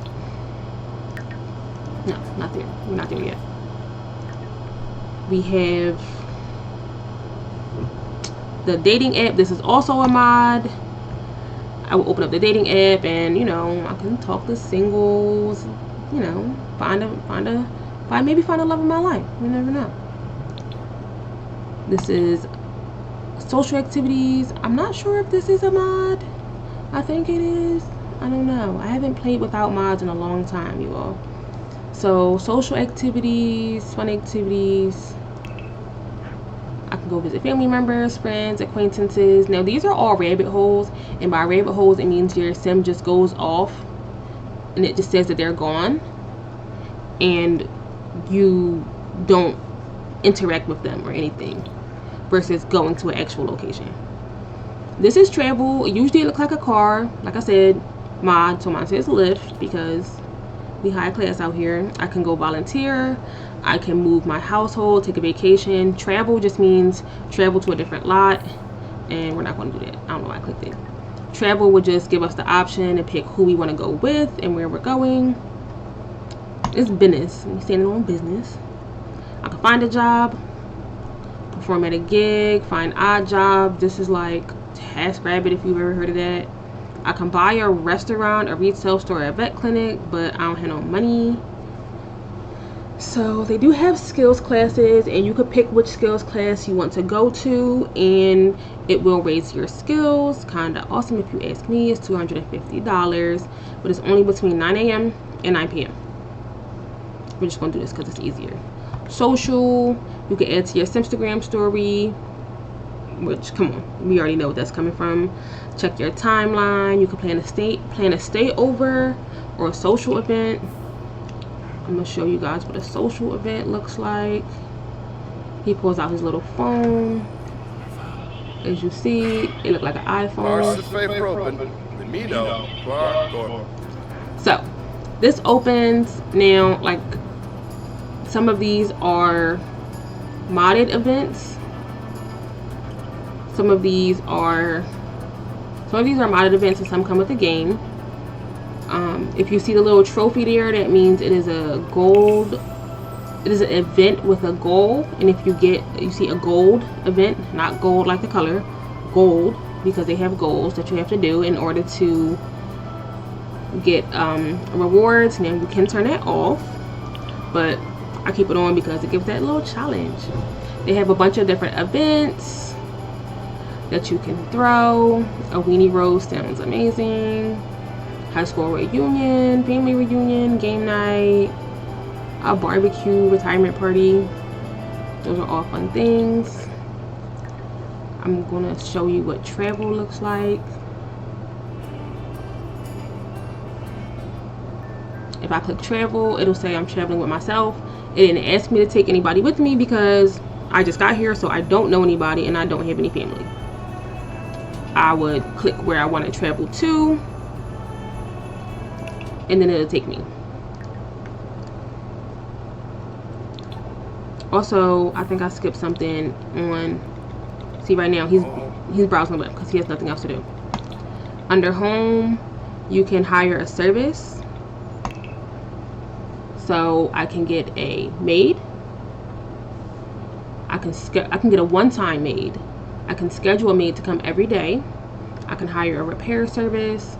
No, not there. We're not there yet. We have the dating app. This is also a mod. I will open up the dating app and, I can talk to singles, you know, maybe find the love of my life. You never know. This is social activities. I'm not sure if this is a mod. I think it is. I don't know. I haven't played without mods in a long time, you all. So social activities, fun activities. I can go visit family members, friends, acquaintances. Now these are all rabbit holes, and by rabbit holes it means your sim just goes off and it just says that they're gone and you don't interact with them or anything, versus going to an actual location. This is travel. Usually it looks like a car. Like I said, mod, so mine says lift because we high class out here. I can go volunteer. I can move my household, take a vacation. Travel just means travel to a different lot, and we're not going to do that. I don't know why I clicked it. Travel would just give us the option to pick who we want to go with and where we're going. It's business. We're standing on business. I can find a job, perform at a gig, find odd job. This is like TaskRabbit if you've ever heard of that. I can buy a restaurant, a retail store, a vet clinic, but I don't have no money. So they do have skills classes, and you could pick which skills class you want to go to, and it will raise your skills. Kind of awesome if you ask me. It's $250, but it's only between 9 a.m. and 9 p.m. We're just going to do this because it's easier. Social, you can add to your Simstagram story, which, come on, we already know what that's coming from. Check your timeline. You can plan a stay over or a social event. I'm gonna show you guys what a social event looks like. He pulls out his little phone. As you see, it looks like an iPhone. So this opens now. Like, some of these are modded events. Some of these are modded events, and some come with the game. If you see the little trophy there, that means it is an event with a goal. And if you see a gold event, not gold like the color, gold, because they have goals that you have to do in order to get rewards. Now you can turn that off, but I keep it on because it gives that little challenge. They have a bunch of different events that you can throw. A weenie roast sounds amazing. High school reunion, family reunion, game night, a barbecue, retirement party. Those are all fun things. I'm gonna show you what travel looks like. If I click travel, it'll say I'm traveling with myself. It didn't ask me to take anybody with me because I just got here, so I don't know anybody and I don't have any family. I would click where I want to travel to, and then it'll take me. Also, I think I skipped something on. See, right now he's browsing the web because he has nothing else to do. Under home, you can hire a service. So I can get a maid. I can get a one-time maid. I can schedule a maid to come every day. I can hire a repair service.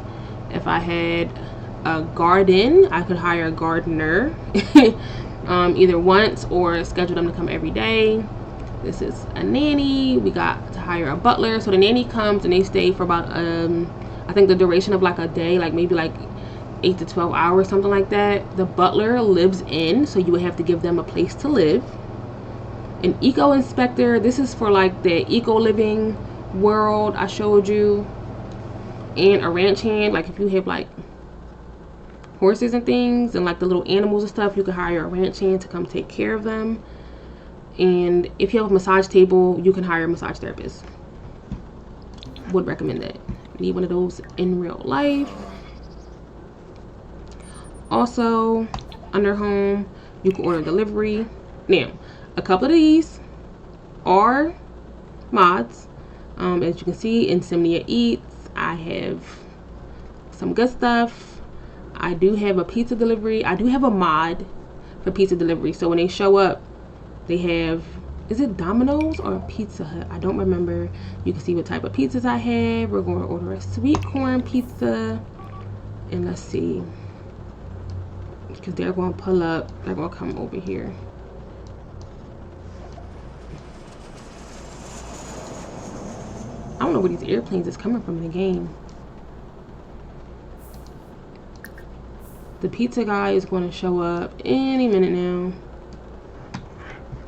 If I had a garden, I could hire a gardener either once or schedule them to come every day. This is a nanny. We got to hire a butler. So the nanny comes and they stay for about I think the duration of like a day, like maybe like 8 to 12 hours, something like that. The butler lives in, so you would have to give them a place to live. An eco inspector, this is for like the eco living world I showed you. And a ranch hand, like if you have like horses and things and like the little animals and stuff, you could hire a ranch hand to come take care of them. And if you have a massage table, you can hire a massage therapist. Would recommend that. Need one of those in real life. Also, under home, you can order delivery. Now, a couple of these are mods. As you can see, Insomnia Eats, I have some good stuff. I do have a pizza delivery. I do have a mod for pizza delivery. So when they show up, they have, is it Domino's or Pizza Hut? I don't remember. You can see what type of pizzas I have. We're going to order a sweet corn pizza. And let's see. because they're going to pull up. They're going to come over here. I don't know where these airplanes is coming from in the game. The pizza guy is going to show up any minute now.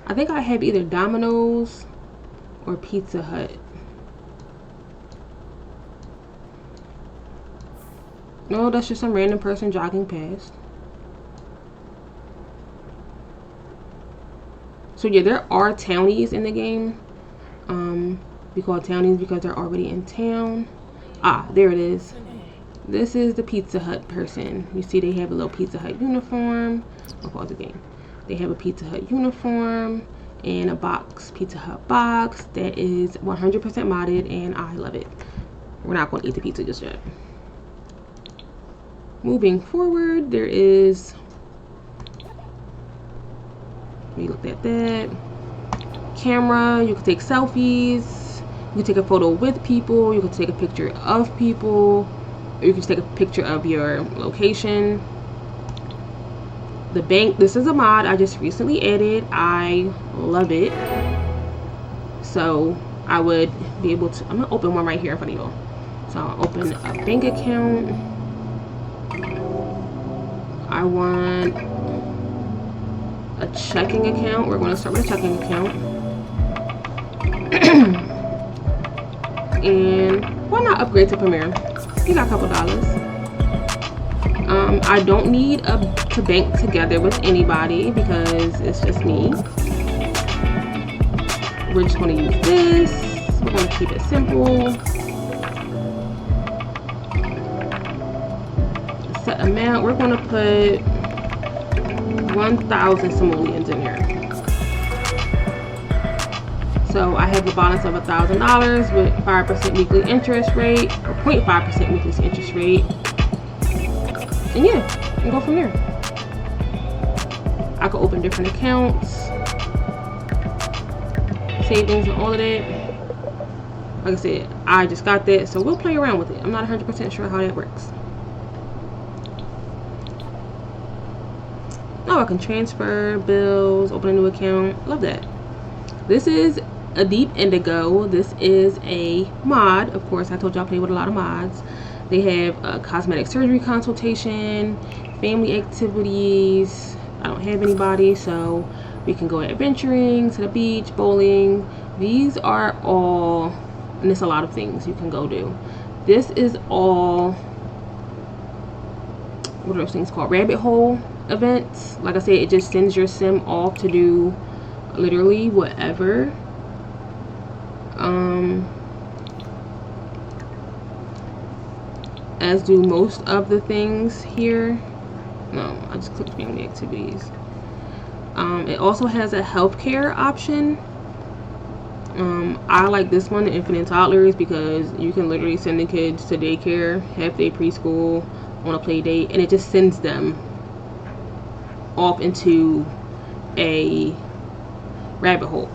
I think I have either Domino's or Pizza Hut. No, that's just some random person jogging past. So yeah, there are townies in the game. We call townies because they're already in town. Ah, there it is. This is the Pizza Hut person. You see they have a little Pizza Hut uniform. I'll pause the game. They have a Pizza Hut uniform and a box, Pizza Hut box that is 100% modded, and I love it. We're not going to eat the pizza just yet. Moving forward, there is, we looked at that. Camera, you can take selfies. You can take a photo with people. You can take a picture of people. Or you can take a picture of your location. The bank, this is a mod I just recently added. I love it. So I would be able to, I'm gonna open one right here in front of y'all. So I'll open a bank account. I want a checking account. We're going to start with a checking account. And why not upgrade to Premier? You got a couple dollars. I don't need to bank together with anybody because it's just me. We're just going to use this. We're going to keep it simple. Set amount. We're going to put 1,000 simoleons in here. So I have a balance of $1,000 with 5% weekly interest rate, or 0.5% weekly interest rate. And yeah, and go from there. I could open different accounts, savings and all of that. Like I said, I just got that, so we'll play around with it. I'm not 100% sure how that works. Oh, I can transfer bills, open a new account. Love that. This is a Deep Indigo. This is a mod. Of course, I told y'all I play with a lot of mods. They have a cosmetic surgery consultation, family activities. I don't have anybody, so we can go adventuring, to the beach, bowling. These are all, and it's a lot of things you can go do. This is all, what are those things called? Rabbit hole events. Like I said, it just sends your sim off to do literally whatever. As do most of the things here. No, I just clicked family activities. It also has a healthcare option. I like this one, the infant and toddlers, because you can literally send the kids to daycare, half-day preschool, on a play date, and it just sends them off into a rabbit hole.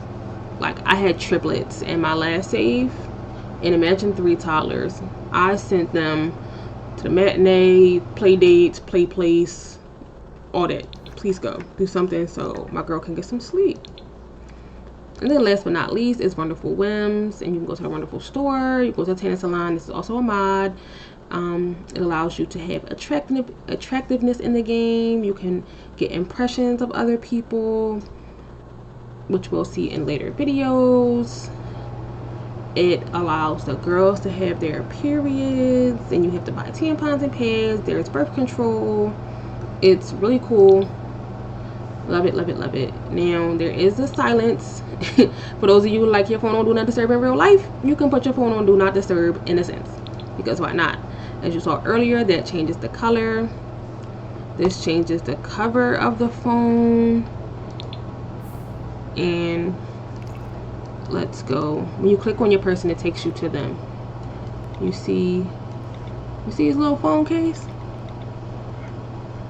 Like, I had triplets in my last save, and imagine 3 toddlers. I sent them to the matinee, play dates, play place, all that. Please go do something so my girl can get some sleep. And then last but not least is Wonderful Whims, and you can go to the Wonderful Store. You go to the Tanner Salon. This is also a mod. It allows you to have attractiveness in the game. You can get impressions of other people, which we'll see in later videos. It allows the girls to have their periods, and you have to buy tampons and pads. There's birth control. It's really cool. Love it, love it, love it. Now, there is a silence. For those of you who like your phone on Do Not Disturb in real life, you can put your phone on Do Not Disturb in a sense. Because why not? As you saw earlier, that changes the color. This changes the cover of the phone. And let's go. When you click on your person, it takes you to them. You see his little phone case?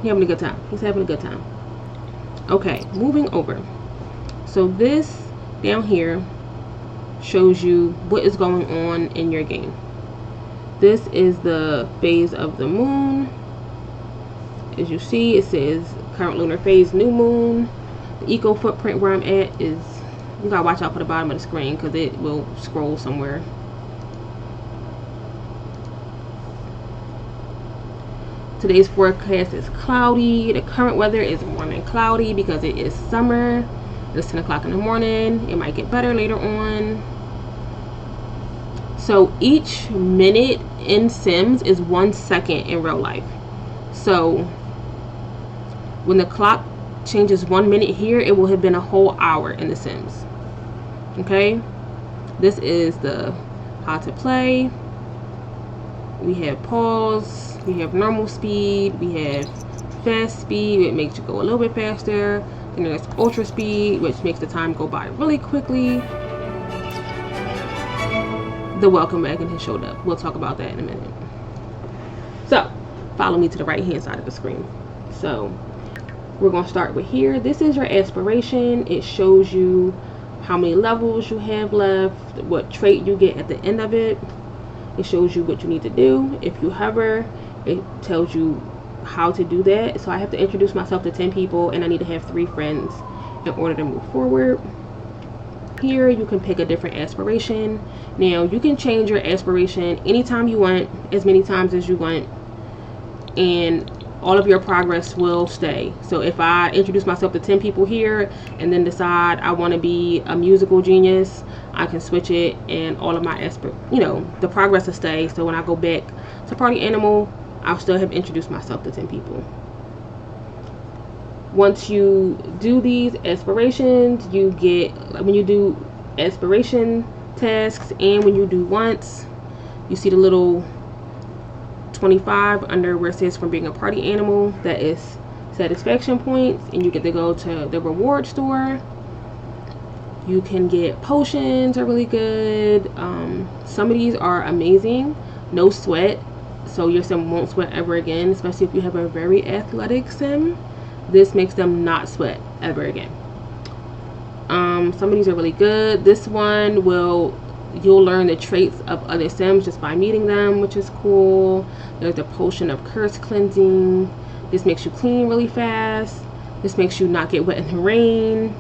He's having a good time. He's having a good time. Okay, moving over. So this down here shows you what is going on in your game. This is the phase of the moon. As you see, it says current lunar phase, new moon. The eco footprint where I'm at is, you gotta watch out for the bottom of the screen because it will scroll somewhere. Today's forecast is cloudy. The current weather is warm and cloudy because it is summer. It's 10 o'clock in the morning. It might get better later on. So each minute in Sims is 1 second in real life. So when the clock changes 1 minute here, it will have been a whole hour in The Sims. Okay, this is the how to play. We have pause, we have normal speed, we have fast speed, it makes you go a little bit faster, and there's ultra speed, which makes the time go by really quickly. The welcome wagon has showed up. We'll talk about that in a minute. So follow me to the right hand side of the screen. So we're going to start with here. This is your aspiration. It shows you how many levels you have left, what trait you get at the end of it. It shows you what you need to do. If you hover, it tells you how to do that. So I have to introduce myself to 10 people and I need to have 3 friends in order to move forward. Here you can pick a different aspiration. Now you can change your aspiration anytime you want, as many times as you want, and all of your progress will stay. So if I introduce myself to 10 people here and then decide I want to be a musical genius, I can switch it and all of my the progress will stay. So when I go back to party animal, I'll still have introduced myself to 10 people. Once you do these aspirations, you get, when you do aspiration tasks and when you do once, you see the little 25 under where it says from being a party animal. That is satisfaction points, and you get to go to the reward store. You can get potions, are really good. Some of these are amazing. No sweat, so your sim won't sweat ever again, especially if you have a very athletic sim. This makes them not sweat ever again. Some of these are really good. This one you'll learn the traits of other sims just by meeting them, which is cool. There's a potion of curse cleansing. This makes you clean really fast. This makes you not get wet in the rain.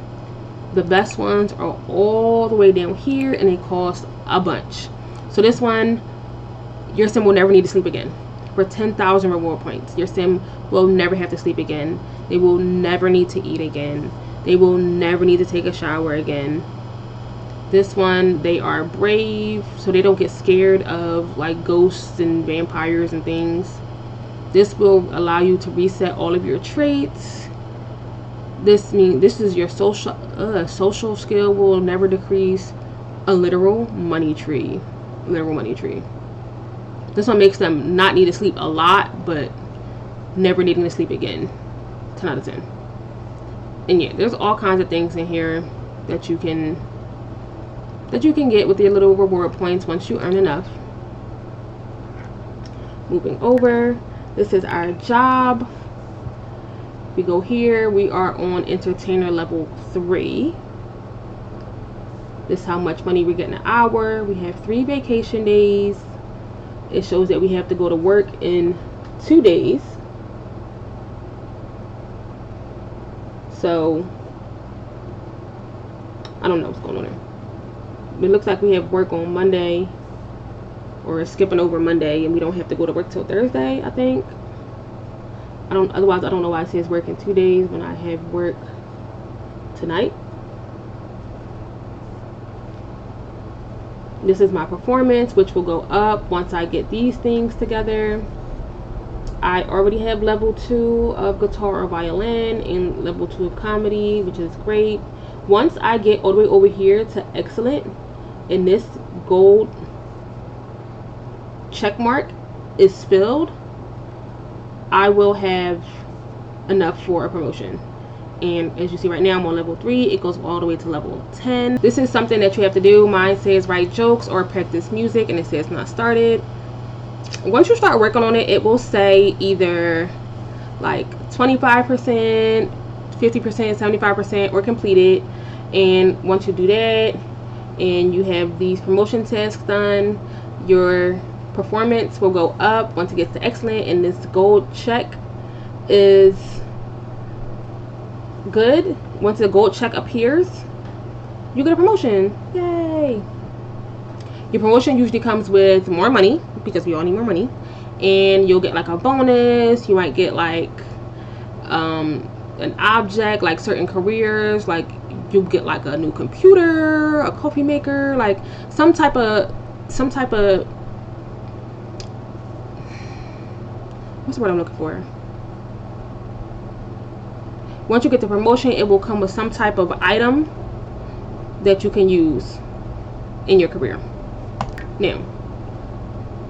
The best ones are all the way down here and they cost a bunch. So this one, your sim will never need to sleep again. For 10,000 reward points, your sim will never have to sleep again. They will never need to eat again. They will never need to take a shower again. This one, they are brave, so they don't get scared of like ghosts and vampires and things. This will allow you to reset all of your traits. This is your social skill will never decrease. A literal money tree. This one makes them not need to sleep a lot, but never needing to sleep again. 10 out of 10. And yeah, there's all kinds of things in here that you can get with your little reward points once you earn enough. Moving over, this is our job. We go here, we are on entertainer level 3. This is how much money we get in an hour. We have 3 vacation days. It shows that we have to go to work in 2 days. So I don't know what's going on there. It looks like we have work on Monday, or skipping over Monday, and we don't have to go to work till Thursday, I think. Otherwise I don't know why it says work in 2 days when I have work tonight. This is my performance, which will go up once I get these things together. I already have level 2 of guitar or violin and level 2 of comedy, which is great. Once I get all the way over here to excellent, and this gold check mark is filled, I will have enough for a promotion. And as you see right now, I'm on level 3. It goes all the way to level 10. This is something that you have to do. Mine says write jokes or practice music, and it says not started. Once you start working on it, it will say either like 25%, 50%, 75%, or completed. And once you do that and you have these promotion tasks done, your performance will go up once it gets to excellent, and this gold check is good, once the gold check appears, you get a promotion. Yay! Your promotion usually comes with more money, because we all need more money, and you'll get like a bonus. You might get like an object, like certain careers, like you get like a new computer, a coffee maker, like some type of what's the word I'm looking for? Once you get the promotion, it will come with some type of item that you can use in your career. Now,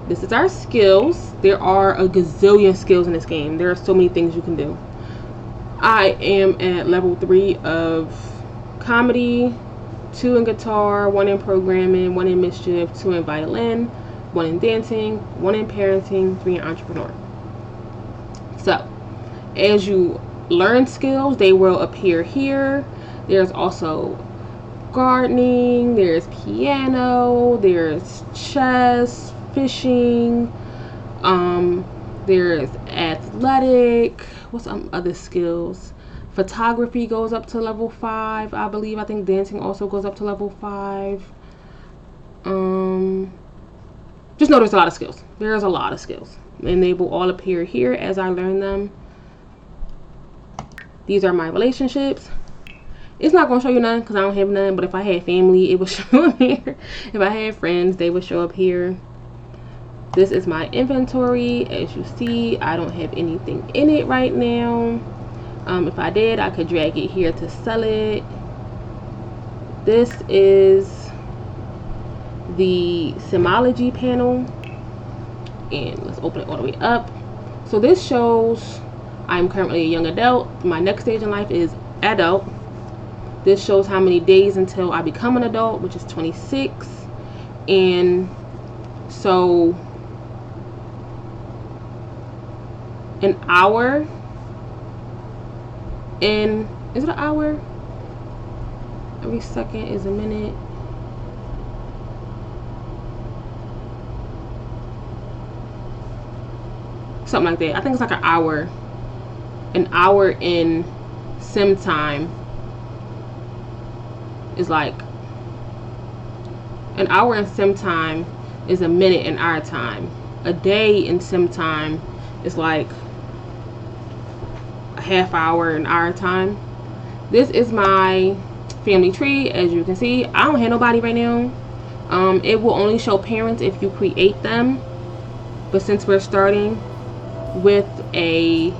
this is our skills. There are a gazillion skills in this game. There are so many things you can do. I am at level 3 of comedy, 2 in guitar, 1 in programming, 1 in mischief, 2 in violin, 1 in dancing, 1 in parenting, 3 in entrepreneur. So, as you learn skills, they will appear here. There's also gardening, there's piano, there's chess, fishing, there's athletic, what's some other skills? Photography goes up to level 5, I believe. I think dancing also goes up to level 5. Just know there's a lot of skills. There's a lot of skills, and they will all appear here as I learn them. These are my relationships. It's not going to show you none because I don't have none, but if I had family, it would show up here. If I had friends, they would show up here. This is my inventory. As you see, I don't have anything in it right now. If I did, I could drag it here to sell it. This is the Simology panel, and let's open it all the way up. So this shows I'm currently a young adult. My next stage in life is adult. This shows how many days until I become an adult, which is 26. And so an hour in, is it an hour? Every second is a minute. Something like that. I think it's like an hour. An hour in sim time is like, an hour in sim time is a minute in our time. A day in sim time is like a half hour in our time. This is my family tree. As you can see, I don't have nobody right now. It will only show parents if you create them, but since we're starting with a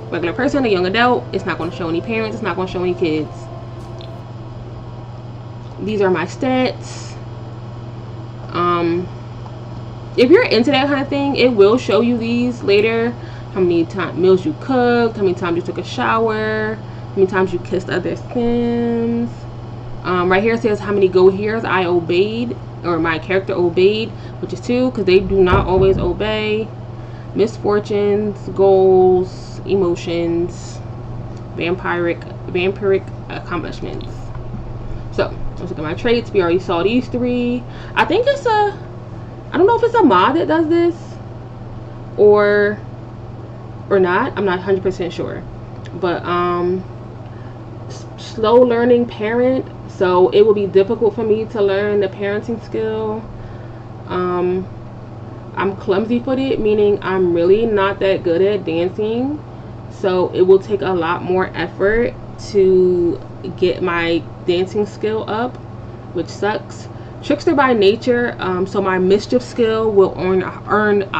regular person, a young adult, it's not going to show any parents, it's not going to show any kids. These are my stats. If you're into that kind of thing, it will show you these later. How many meals you cooked, how many times you took a shower, how many times you kissed other Sims. Right here it says how many go here's I obeyed, or my character obeyed, which is 2, because they do not always obey. Misfortunes, goals, emotions, vampiric accomplishments. So let's look at my traits. We already saw these 3. I think it's I don't know if it's a mod that does this or not. I'm not 100% sure, but slow learning parent, so it will be difficult for me to learn the parenting skill. I'm clumsy footed, meaning I'm really not that good at dancing, so it will take a lot more effort to get my dancing skill up, which sucks. Trickster by nature, so my mischief skill will earn at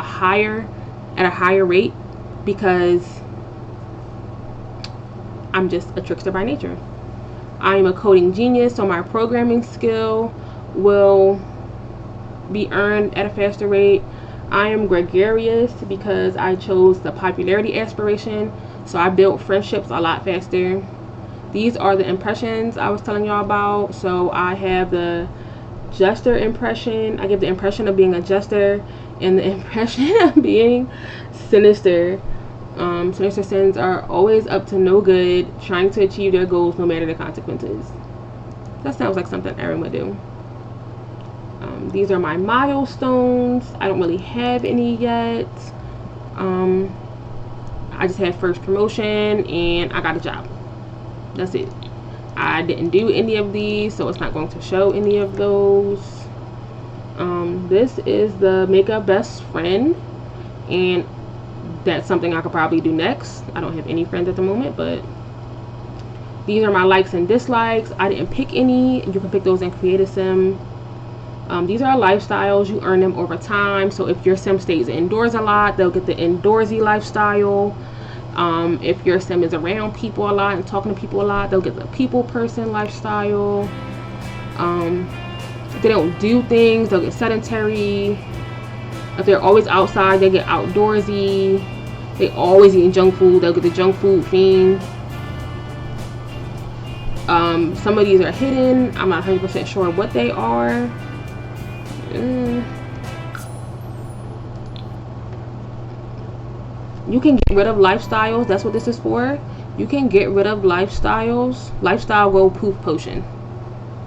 a higher rate because I'm just a trickster by nature. I am a coding genius, so my programming skill will be earned at a faster rate. I am gregarious because I chose the popularity aspiration, so I built friendships a lot faster. These are the impressions I was telling y'all about. So I have the jester impression. I give the impression of being a jester and the impression of being sinister. Sinister sins are always up to no good, trying to achieve their goals no matter the consequences. That sounds like something Aaron would do. These are my milestones. I don't really have any yet. I just had first promotion and I got a job. That's it. I didn't do any of these, so it's not going to show any of those. This is the makeup best friend, and that's something I could probably do next. I don't have any friends at the moment, but these are my likes and dislikes. I didn't pick any. You can pick those in Creative Sim. These are lifestyles. You earn them over time. So if your sim stays indoors a lot, they'll get the indoorsy lifestyle. If your sim is around people a lot and talking to people a lot, they'll get the people person lifestyle. If they don't do things, they'll get sedentary. If they're always outside, they get outdoorsy. They always eating junk food, they'll get the junk food fiend. Some of these are hidden. I'm not 100% sure what they are. You can get rid of lifestyles. That's what this is for. You can get rid of lifestyles. Lifestyle go poof potion.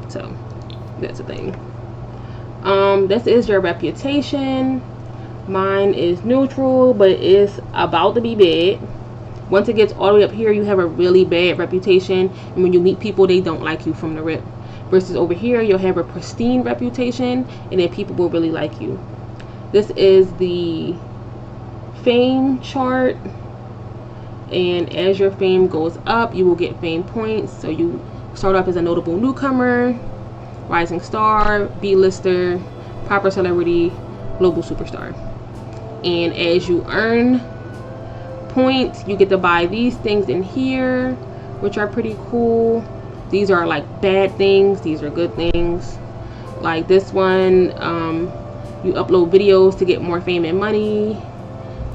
So that's a thing. This is your reputation. Mine is neutral, but it is about to be bad. Once it gets all the way up here, you have a really bad reputation, and when you meet people, they don't like you from the rip. Versus over here, you'll have a pristine reputation, and then people will really like you. This is the fame chart, and as your fame goes up, you will get fame points. So you start off as a notable newcomer, rising star, B-lister, proper celebrity, global superstar. And as you earn points, you get to buy these things in here, which are pretty cool. These are like bad things, these are good things. Like this one, you upload videos to get more fame and money.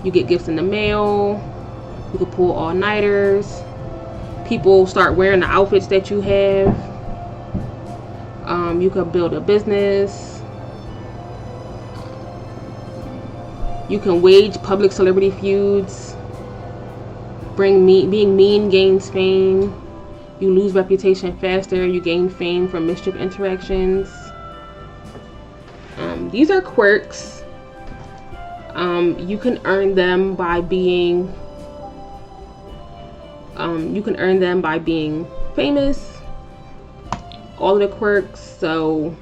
You get gifts in the mail. You can pull all-nighters. People start wearing the outfits that you have. You could build a business. You can wage public celebrity feuds. Being mean gains fame. You lose reputation faster. You gain fame from mischief interactions. These are quirks. You can earn them by being famous. All of the quirks, so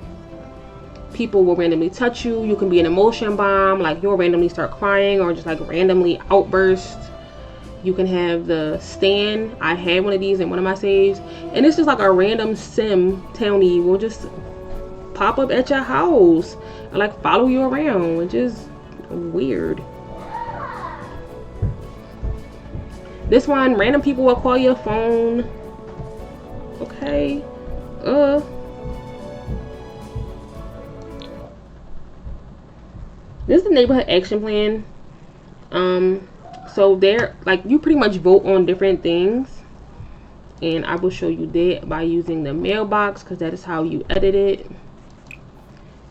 people will randomly touch you. You can be an emotion bomb, like you'll randomly start crying or just like randomly outburst. You can have the stand. I had one of these in one of my saves, and it's just like a random sim townie will just pop up at your house and like follow you around, which is weird. This one, random people will call your phone. Okay. This is the neighborhood action plan. So they're like, you pretty much vote on different things, and I will show you that by using the mailbox, because that is how you edit it.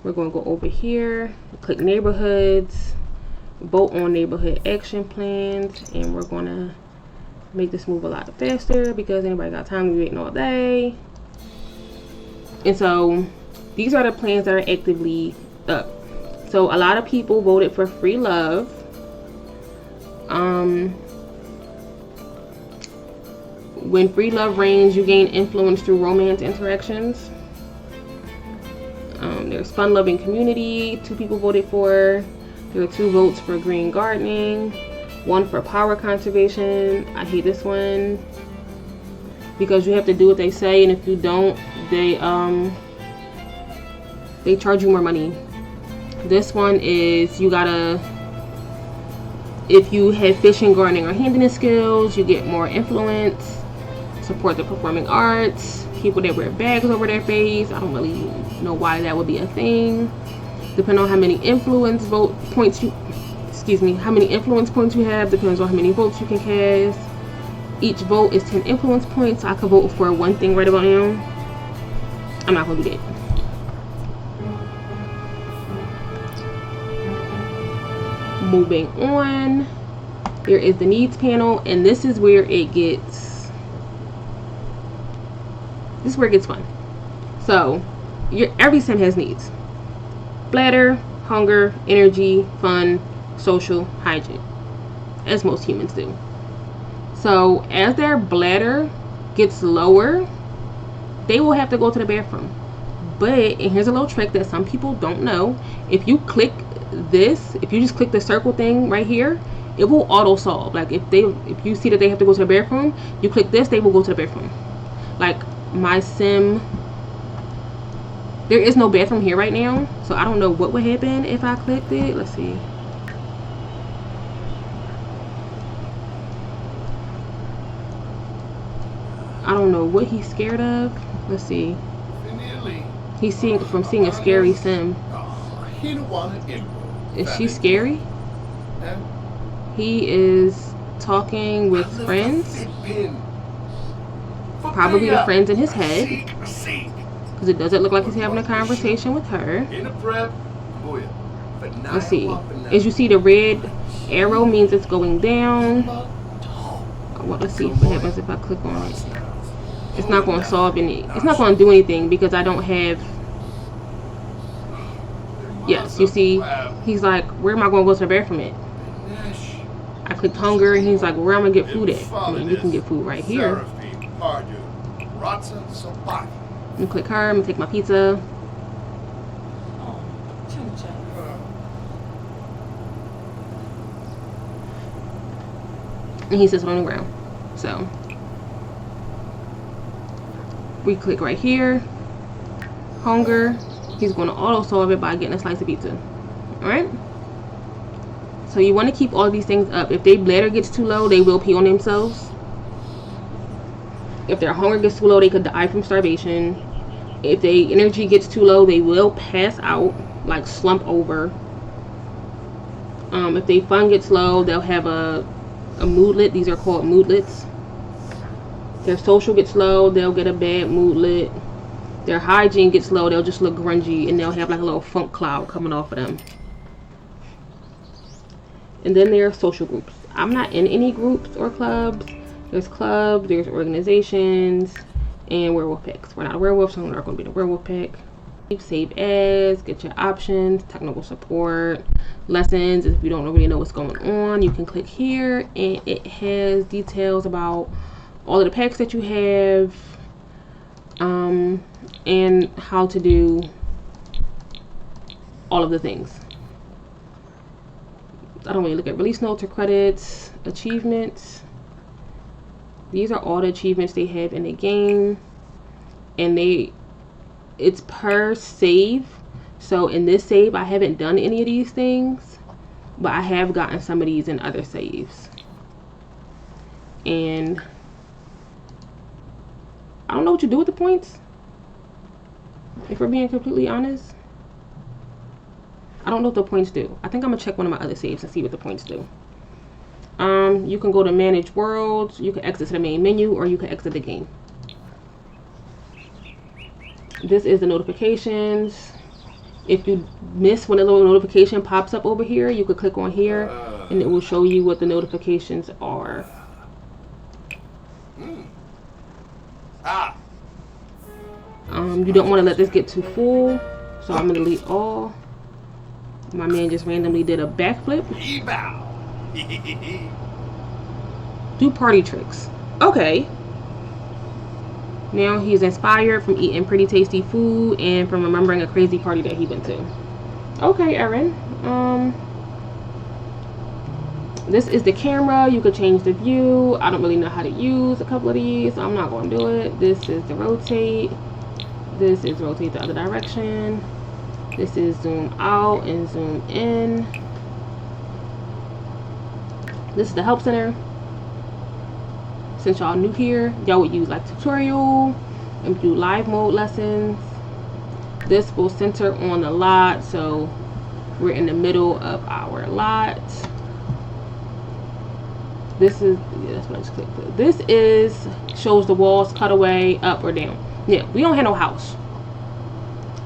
We're going to go over here, click neighborhoods, vote on neighborhood action plans, and we're going to make this move a lot faster because anybody got time to be waiting all day. And so these are the plans that are actively up. So a lot of people voted for free love. When free love reigns, you gain influence through romance interactions. There's fun loving community, 2 people voted for. There are 2 votes for green gardening, 1 for power conservation. I hate this one because you have to do what they say, and if you don't, they charge you more money. This one is, you gotta, if you have fishing, gardening, or handyman skills, you get more influence. Support the performing arts. People that wear bags over their face, I don't really know why that would be a thing. Depending on how many influence points you have, depends on how many votes you can cast. Each vote is 10 influence points. I could vote for one thing right about now. I'm not gonna do that. Moving on, there is the needs panel, and this is where it gets fun. So every sim has needs: bladder, hunger, energy, fun, social, hygiene, as most humans do. So as their bladder gets lower, they will have to go to the bathroom. But, and here's a little trick that some people don't know. If you click this, if you just click the circle thing right here, it will auto solve. Like if you see that they have to go to the bathroom, you click this, they will go to the bathroom. Like my sim, there is no bathroom here right now, so I don't know what would happen if I clicked it. Let's see. I don't know what he's scared of. Let's see. He's seeing a scary sim. Is she scary? He is talking with friends. Probably the friends in his head. Because it doesn't look like he's having a conversation with her. Let's see. As you see, the red arrow means it's going down. Well, let's see what happens if I click on it. It's not going to solve any. It's not going to do anything because I don't have. Yes, you see, he's like, where am I going to go to the bathroom at? I clicked hunger, and he's like, where am I going to get food at? I mean, you can get food right here. And click her. I'm going to take my pizza. And he sits on the ground. So we click right here, hunger. He's going to auto solve it by getting a slice of pizza. All right, so you want to keep all these things up. If their bladder gets too low, they will pee on themselves. If their hunger gets too low, they could die from starvation. If their energy gets too low, they will pass out, like slump over. If their fun gets low, they'll have a moodlet. These are called moodlets. Their social gets low, they'll get a bad moodlet. Their hygiene gets low, they'll just look grungy, and they'll have like a little funk cloud coming off of them. And then there are social groups. I'm not in any groups or clubs. There's clubs, there's organizations, and werewolf packs. We're not a werewolf, so we're not going to be in a werewolf pack. Save as, get your options, technical support, lessons. If you don't really know what's going on, you can click here, and it has details about all of the packs that you have, and how to do all of the things. I don't really look at release notes or credits, achievements. These are all the achievements they have in the game, and it's per save. So in this save, I haven't done any of these things, but I have gotten some of these in other saves. And I don't know what you do with the points, if we're being completely honest. I don't know what the points do. I think I'm gonna check one of my other saves and see what the points do. You can go to manage worlds, you can exit to the main menu, or you can exit the game. This is the notifications. If you miss when a little notification pops up over here, you could click on here and it will show you what the notifications are. You don't want to let this get too full, so I'm going to delete all. My man just randomly did a backflip. Do party tricks. Okay. Now he's inspired from eating pretty tasty food and from remembering a crazy party that he went to. Okay, Erin. This is the camera. You could change the view. I don't really know how to use a couple of these, so I'm not going to do it. This is the rotate. This is rotate the other direction. This is zoom out and zoom in. This is the help center. Since y'all new here, y'all would use like tutorial and do live mode lessons. This will center on the lot, so we're in the middle of our lot. This is, yeah, that's what I just clicked. This is shows the walls cut away up or down. Yeah, we don't have no house.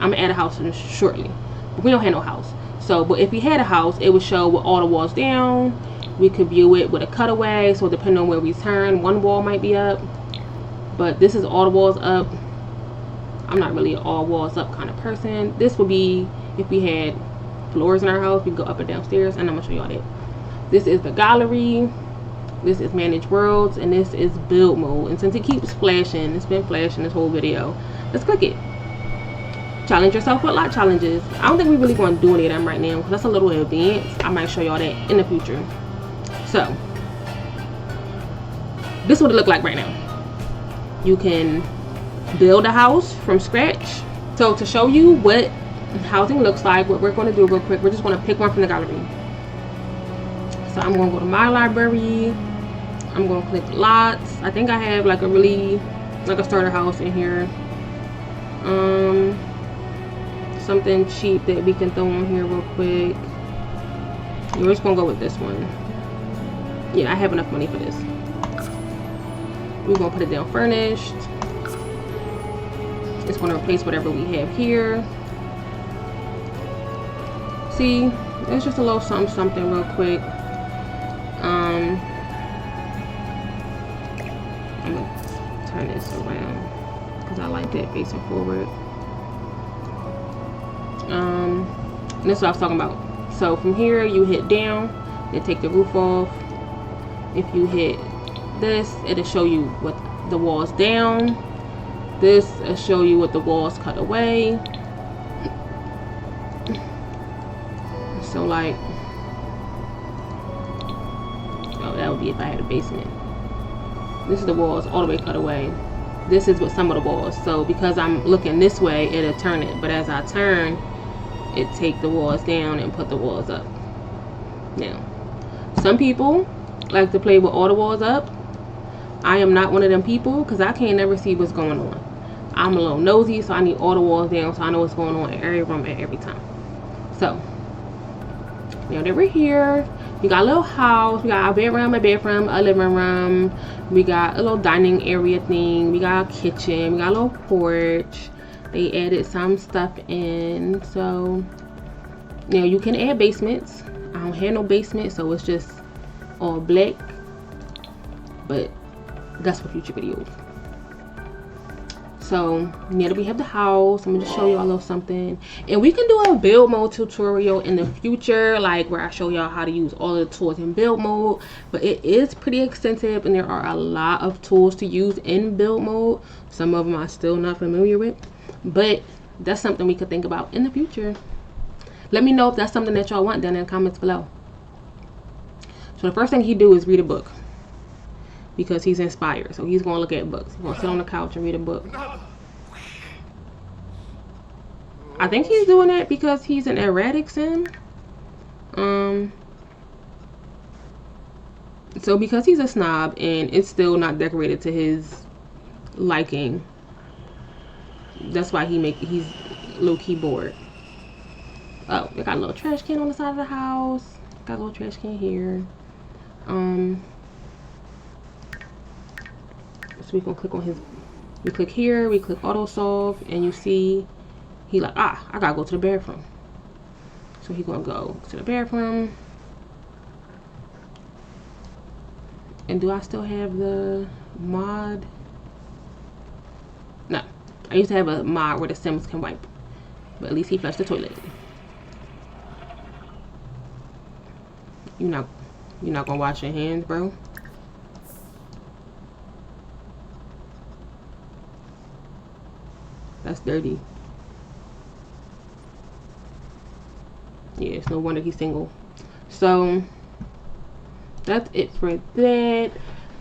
I'm gonna add a house in shortly, but we don't have no house. So, but if we had a house, it would show with all the walls down. We could view it with a cutaway, so depending on where we turn, one wall might be up, but this is all the walls up. I'm not really an all walls up kind of person. This would be if we had floors in our house, we go up and downstairs, and I'm gonna show y'all that. This is the gallery. This is manage worlds, and this is build mode. And since it keeps flashing, it's been flashing this whole video, let's click it. Challenge yourself with lot challenges. I don't think we really want to do any of them right now because that's a little advanced. I might show y'all that in the future. So this is what it look like right now. You can build a house from scratch. So to show you what housing looks like, what we're going to do real quick, we're just going to pick one from the gallery. So I'm going to go to my library. I'm going to click lots. I think I have like a starter house in here. Something cheap that we can throw on here real quick. We're just gonna go with this one. Yeah, I have enough money for this. We're gonna put it down furnished. It's gonna replace whatever we have here. See, it's just a little something real quick. I'm gonna turn this around because I like that facing forward. And this is what I was talking about. So from here you hit down, then take the roof off. If you hit this, it'll show you what the walls down. This will show you what the walls cut away. So like, oh, that would be if I had a basement. This is the walls all the way cut away. This is what some of the walls. So because I'm looking this way, it'll turn it. But as I turn, it take the walls down and put the walls up. Now, some people like to play with all the walls up. I am not one of them people because I can't never see what's going on. I'm a little nosy, so I need all the walls down so I know what's going on in every room at every time. So now that we're here, we got a little house. We got a bedroom, a living room. We got a little dining area thing. We got a kitchen. We got a little porch. They added some stuff in. So now you can add basements. I don't have no basement, so it's just all black. But that's for future videos. So now that we have the house, I'm gonna just show you all a little something, and we can do a build mode tutorial in the future, like where I show y'all how to use all of the tools in build mode. But it is pretty extensive, and there are a lot of tools to use in build mode. Some of them I'm still not familiar with, but that's something we could think about in the future. Let me know if that's something that y'all want down in the comments below. So the first thing he do is read a book, because he's inspired. So he's gonna look at books. He's gonna sit on the couch and read a book. I think he's doing that because he's an erratic sim. So because he's a snob and it's still not decorated to his liking, that's why he's low-key bored. Oh, we got a little trash can on the side of the house. Got a little trash can here. So we can click on his, we click here, we click auto solve, and you see he like, I gotta go to the bathroom. So he gonna go to the bathroom. And do I still have the mod? No, I used to have a mod where the Sims can wipe, but at least he flushed the toilet. You're not gonna wash your hands, bro? That's dirty. Yeah, it's no wonder he's single. So that's it for that.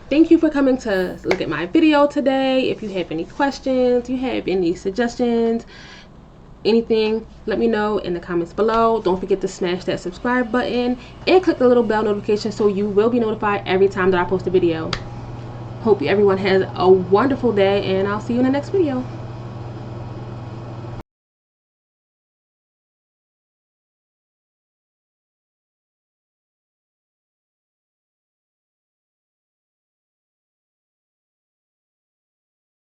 Thank you for coming to look at my video today. If you have any questions, you have any suggestions, anything, let me know in the comments below. Don't forget to smash that subscribe button and click the little bell notification so you will be notified every time that I post a video. Hope everyone has a wonderful day, and I'll see you in the next video.